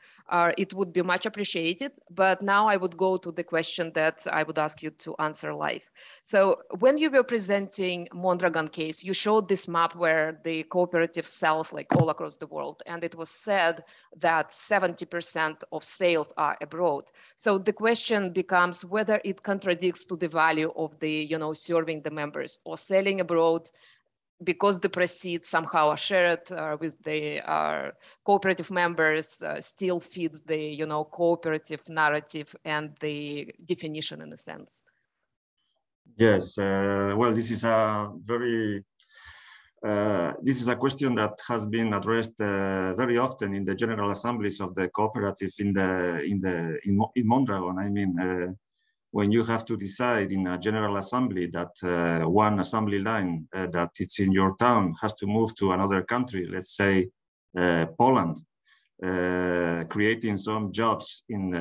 It would be much appreciated. But now I would go to the question that I would ask you to answer live. So when you were presenting Mondragon case, you showed this map where the cooperative sells like all across the world. And it was said that 70% of sales are abroad. So the question becomes whether it contradicts to the value of the, serving the members or selling abroad, because the proceeds somehow are shared with the cooperative members, still feeds the cooperative narrative and the definition in a sense. Yes, well, this is a question that has been addressed very often in the general assemblies of the cooperative in Mondragon. I mean, when you have to decide in a general assembly that one assembly line that it's in your town has to move to another country, let's say Poland, creating some jobs in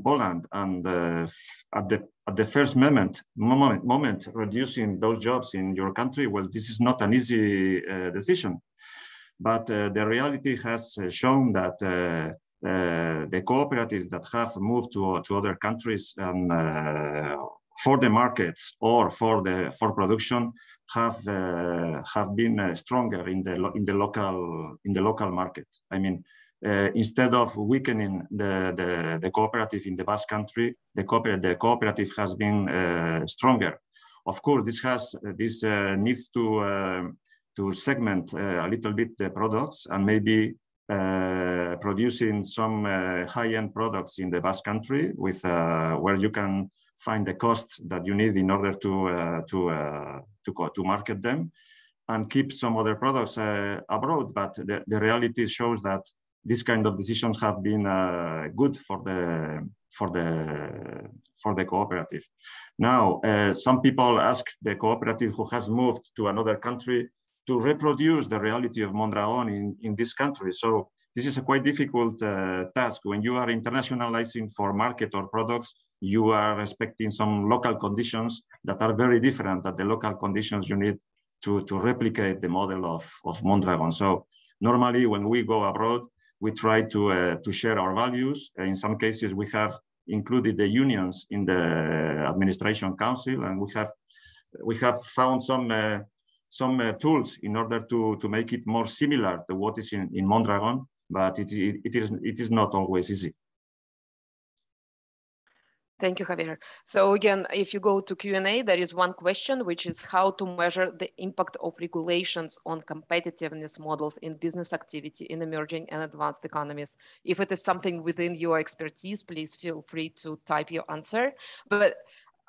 Poland, and at the first moment reducing those jobs in your country, well, this is not an easy decision. But the reality has shown that the cooperatives that have moved to other countries and for the markets or for production have been stronger in the local market. I mean, instead of weakening the cooperative in the Basque Country, the cooperative has been stronger. Of course, this needs to segment a little bit the products and maybe producing some high-end products in the Basque Country with where you can find the costs that you need in order to market them, and keep some other products abroad. But the reality shows that these kind of decisions have been good for the cooperative. Now, some people ask the cooperative who has moved to another country to reproduce the reality of Mondragon in this country. So this is a quite difficult task. When you are internationalizing for market or products, you are expecting some local conditions that are very different than the local conditions you need to replicate the model of Mondragon. So normally when we go abroad, we try to share our values. In some cases, we have included the unions in the administration council, and we have found some tools in order to make it more similar to what is in Mondragon, but it is not always easy. Thank you, Javier. So again, if you go to Q&A, there is one question, which is how to measure the impact of regulations on competitiveness models in business activity in emerging and advanced economies. If it is something within your expertise, please feel free to type your answer. But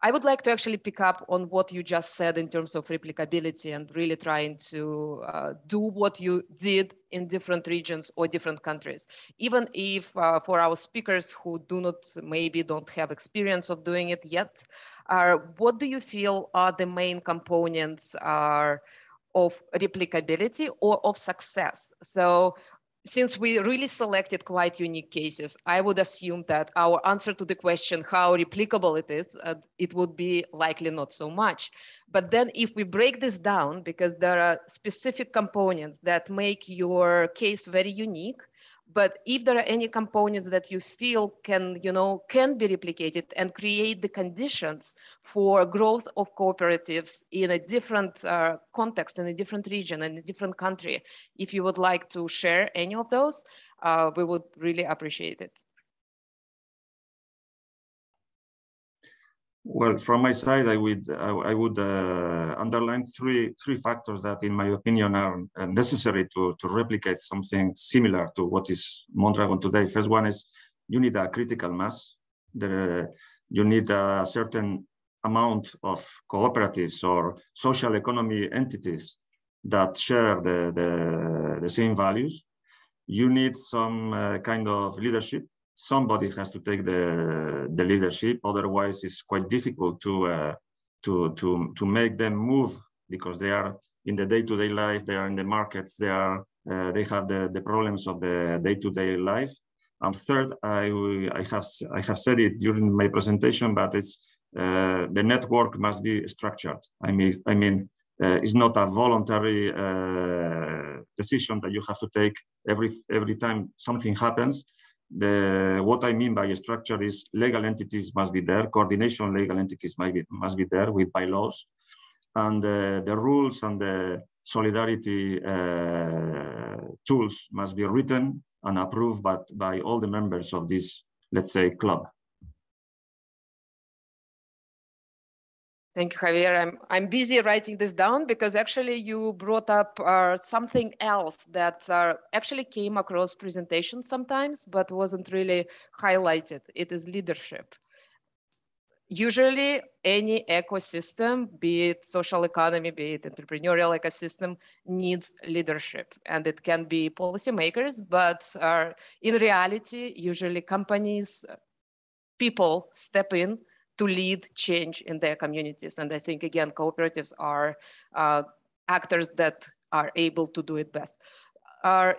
I would like to actually pick up on what you just said in terms of replicability and really trying to do what you did in different regions or different countries. Even if for our speakers who maybe don't have experience of doing it yet, what do you feel are the main components of replicability or of success? So since we really selected quite unique cases, I would assume that our answer to the question how replicable it is, it would be likely not so much. But then if we break this down, because there are specific components that make your case very unique, but if there are any components that you feel can be replicated and create the conditions for growth of cooperatives in a different context, in a different region, in a different country, if you would like to share any of those, we would really appreciate it. Well, from my side, I would underline three factors that, in my opinion, are necessary to replicate something similar to what is Mondragon today. First one is you need a critical mass. You need a certain amount of cooperatives or social economy entities that share the same values. You need some kind of leadership. Somebody has to take the leadership. Otherwise, it's quite difficult to make them move, because they are in the day-to-day life. They are in the markets. They have the problems of the day-to-day life. And third, I have said it during my presentation, but it's the network must be structured. I mean, it's not a voluntary decision that you have to take every time something happens. What I mean by a structure is legal entities must be there, coordination legal entities must be there with bylaws, and the rules and the solidarity tools must be written and approved by all the members of this, let's say, club. Thank you, Javier. I'm busy writing this down because actually you brought up something else that actually came across presentations sometimes, but wasn't really highlighted. It is leadership. Usually any ecosystem, be it social economy, be it entrepreneurial ecosystem, needs leadership. And it can be policymakers, but in reality, usually companies people step in to lead change in their communities. And I think, again, cooperatives are actors that are able to do it best.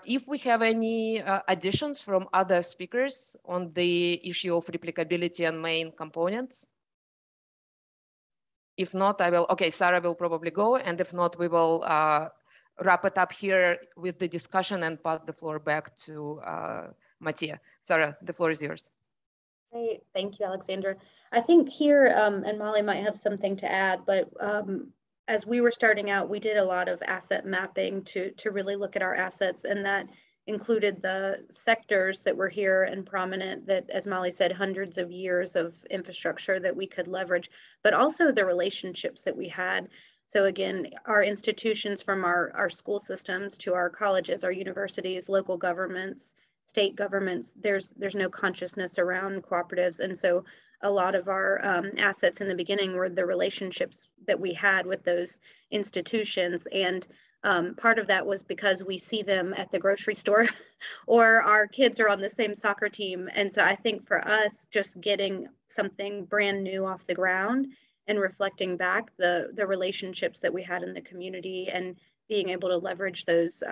If we have any additions from other speakers on the issue of replicability and main components? If not, I will, okay, Sarah will probably go. And if not, we will wrap it up here with the discussion and pass the floor back to Mattia. Sarah, the floor is yours. Great, thank you, Alexander. I think here, and Molly might have something to add, but as we were starting out, we did a lot of asset mapping to really look at our assets, and that included the sectors that were here and prominent that, as Molly said, hundreds of years of infrastructure that we could leverage, but also the relationships that we had. So again, our institutions, from our school systems to our colleges, our universities, local governments, state governments, there's no consciousness around cooperatives. And so a lot of our assets in the beginning were the relationships that we had with those institutions. And part of that was because we see them at the grocery store or our kids are on the same soccer team. And so I think for us, just getting something brand new off the ground and reflecting back the relationships that we had in the community and being able to leverage those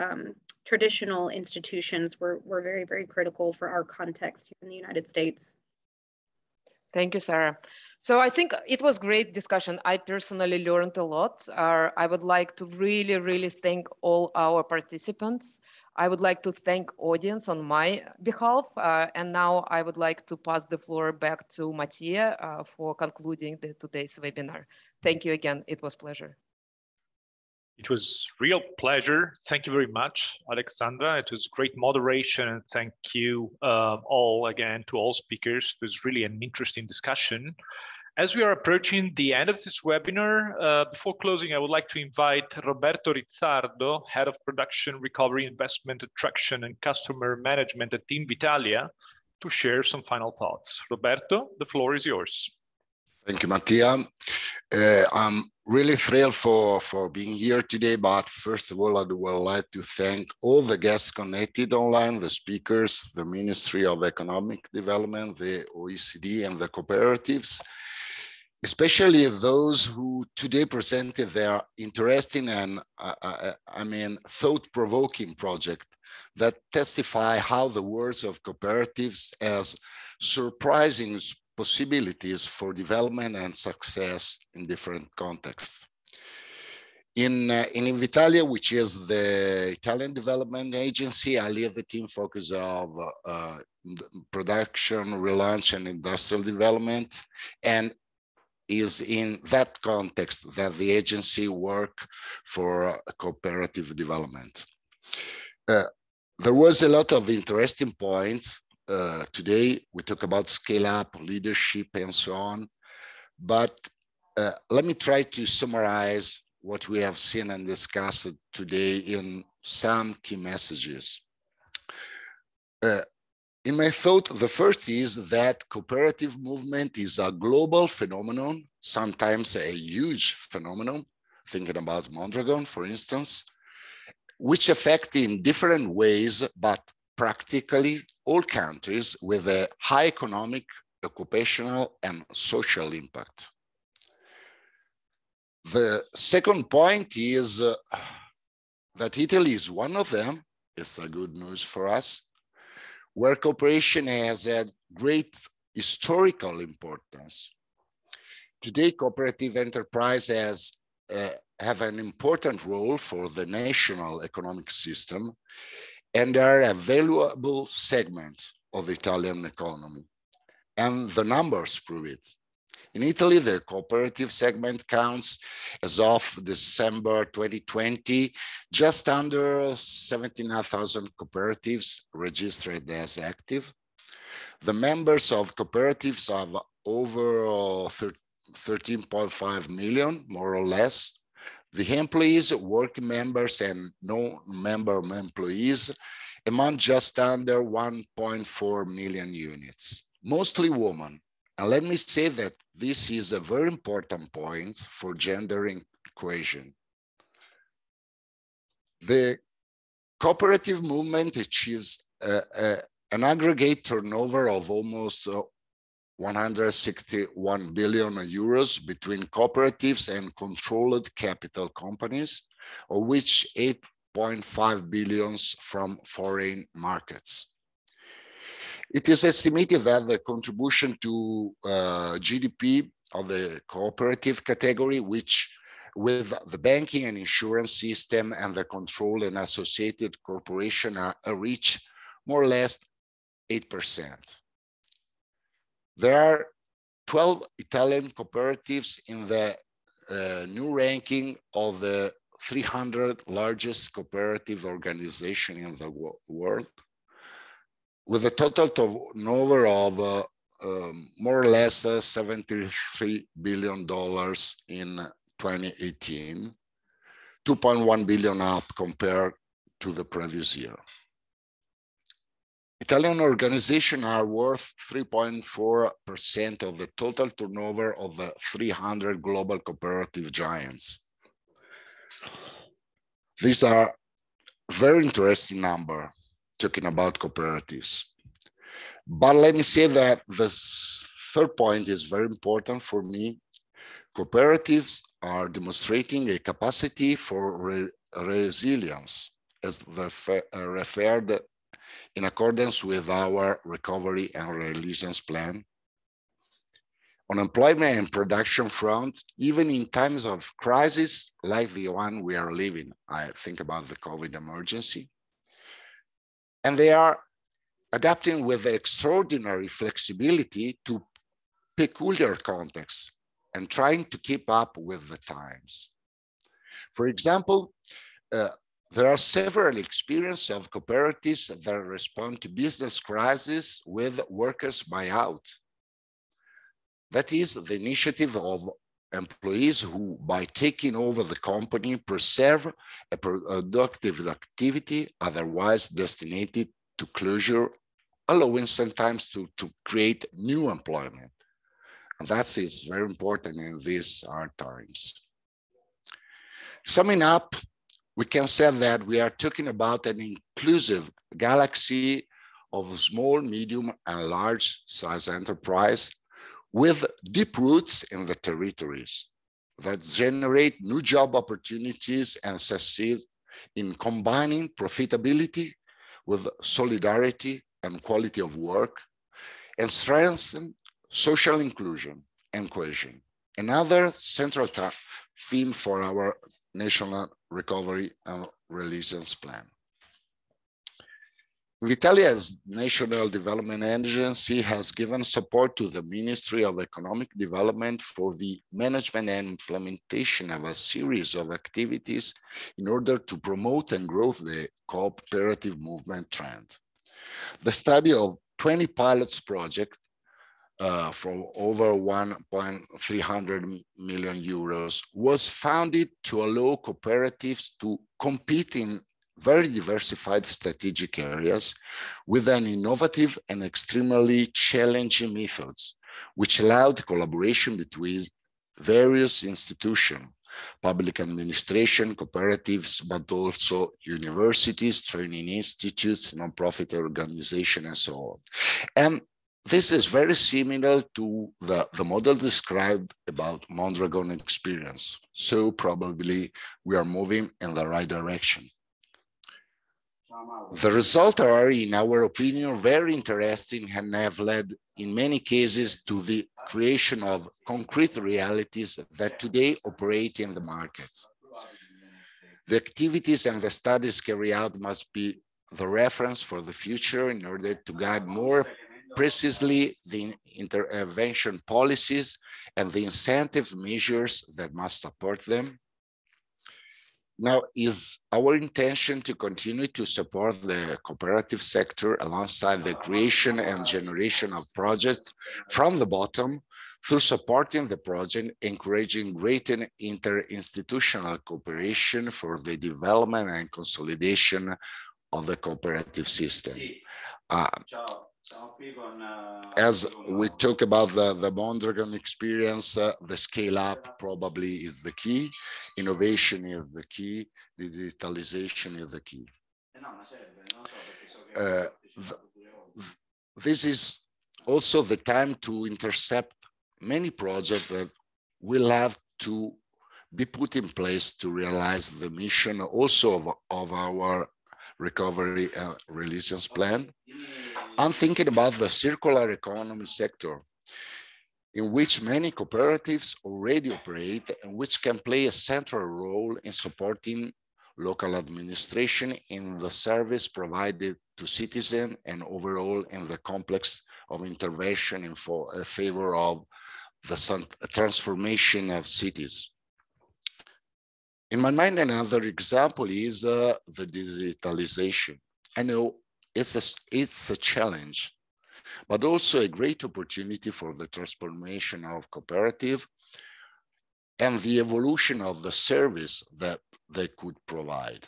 traditional institutions were very, very critical for our context here in the United States. Thank you, Sarah. So I think it was great discussion. I personally learned a lot. I would like to really, really thank all our participants. I would like to thank audience on my behalf. And now I would like to pass the floor back to Mattia for concluding today's webinar. Thank you again. It was a pleasure. It was real pleasure. Thank you very much, Alexandra. It was great moderation, and thank you all again to all speakers. It was really an interesting discussion. As we are approaching the end of this webinar, before closing, I would like to invite Roberto Rizzardo, Head of Production, Recovery, Investment, Attraction, and Customer Management at Invitalia, to share some final thoughts. Roberto, the floor is yours. Thank you, Mattia. I'm really thrilled for being here today, but first of all, I would like to thank all the guests connected online, the speakers, the Ministry of Economic Development, the OECD, and the cooperatives, especially those who today presented their interesting and, thought-provoking project that testify how the words of cooperatives as surprising possibilities for development and success in different contexts. In Invitalia, which is the Italian development agency, I lead the team focus of production, relaunch, and industrial development. And is in that context that the agency work for cooperative development. There was a lot of interesting points. Today, we talk about scale up, leadership, and so on. But let me try to summarize what we have seen and discussed today in some key messages. In my thought, the first is that cooperative movement is a global phenomenon, sometimes a huge phenomenon, thinking about Mondragon, for instance, which affect in different ways, but practically all countries with a high economic, occupational, and social impact. The second point is that Italy is one of them. It's a good news for us, where cooperation has had great historical importance. Today, cooperative enterprise have an important role for the national economic system and are a valuable segment of the Italian economy. And the numbers prove it. In Italy, the cooperative segment counts, as of December 2020, just under 79,000 cooperatives registered as active. The members of cooperatives are over 13.5 million, more or less. The employees, working members, and non-member employees amount just under 1.4 million units, mostly women. And let me say that this is a very important point for gender equation. The cooperative movement achieves an aggregate turnover of almost 161 billion euros between cooperatives and controlled capital companies, of which 8.5 billion from foreign markets. It is estimated that the contribution to GDP of the cooperative category, which with the banking and insurance system and the control and associated corporation reach more or less 8%. There are 12 Italian cooperatives in the new ranking of the 300 largest cooperative organizations in the world, with a total turnover of more or less $73 billion in 2018, 2.1 billion up compared to the previous year. Italian organizations are worth 3.4% of the total turnover of the 300 global cooperative giants. These are very interesting numbers, talking about cooperatives. But let me say that this third point is very important for me. Cooperatives are demonstrating a capacity for resilience, as referred in accordance with our recovery and resilience plan. On employment and production front, even in times of crisis like the one we are living, I think about the COVID emergency, and they are adapting with extraordinary flexibility to peculiar contexts and trying to keep up with the times. For example, there are several experiences of cooperatives that respond to business crisis with workers buyout. That is the initiative of employees who, by taking over the company, preserve a productive activity otherwise destined to closure, allowing sometimes to create new employment. And that is very important in these hard times. Summing up, we can say that we are talking about an inclusive galaxy of small, medium, and large size enterprise with deep roots in the territories that generate new job opportunities and succeed in combining profitability with solidarity and quality of work, and strengthen social inclusion and cohesion. Another central theme for our National Recovery and Resilience Plan. Invitalia's National Development Agency has given support to the Ministry of Economic Development for the management and implementation of a series of activities in order to promote and grow the cooperative movement trend. The study of 20 pilots projects for over 1.3 million euros was founded to allow cooperatives to compete in very diversified strategic areas with an innovative and extremely challenging methods, which allowed collaboration between various institutions, public administration, cooperatives, but also universities, training institutes, nonprofit organizations, and so on. And this is very similar to the model described about Mondragon experience. So probably we are moving in the right direction. The results are, in our opinion, very interesting and have led in many cases to the creation of concrete realities that today operate in the market. The activities and the studies carried out must be the reference for the future in order to guide more precisely the intervention policies and the incentive measures that must support them. Now, is our intention to continue to support the cooperative sector alongside the creation and generation of projects from the bottom through supporting the project, encouraging greater interinstitutional cooperation for the development and consolidation of the cooperative system. As we talk about the Mondragon experience, the scale up probably is the key, innovation is the key, digitalization is the key. This is also the time to intercept many projects that will have to be put in place to realize the mission also of our recovery and resilience plan. I'm thinking about the circular economy sector, in which many cooperatives already operate and which can play a central role in supporting local administration in the service provided to citizens and overall in the complex of intervention in favor of the transformation of cities. In my mind, another example is the digitalization. I know it's a challenge, but also a great opportunity for the transformation of cooperative and the evolution of the service that they could provide.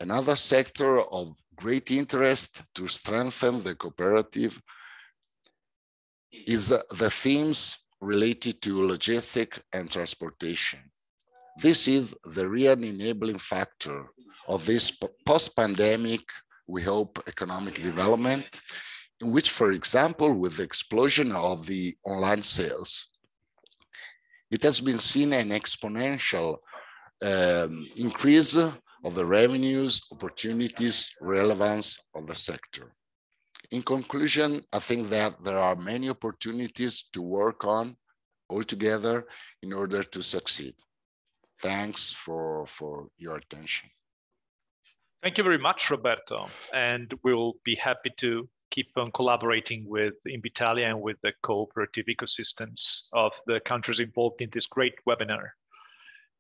Another sector of great interest to strengthen the cooperative is the themes related to logistics and transportation. This is the real enabling factor of this post-pandemic, we hope, economic development, in which, for example, with the explosion of the online sales, it has been seen an exponential increase of the revenues, opportunities, relevance of the sector. In conclusion, I think that there are many opportunities to work on all together in order to succeed. Thanks for your attention. Thank you very much, Roberto. And we'll be happy to keep on collaborating with Invitalia and with the cooperative ecosystems of the countries involved in this great webinar.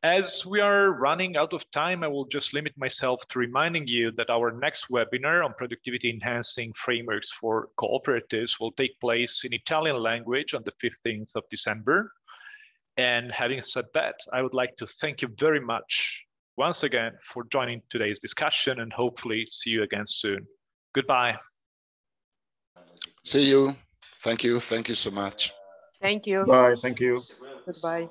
As we are running out of time, I will just limit myself to reminding you that our next webinar on productivity enhancing frameworks for cooperatives will take place in Italian language on the 15th of December. And having said that, I would like to thank you very much once again for joining today's discussion and hopefully see you again soon. Goodbye. See you. Thank you. Thank you so much. Thank you. Bye. Thank you. Goodbye.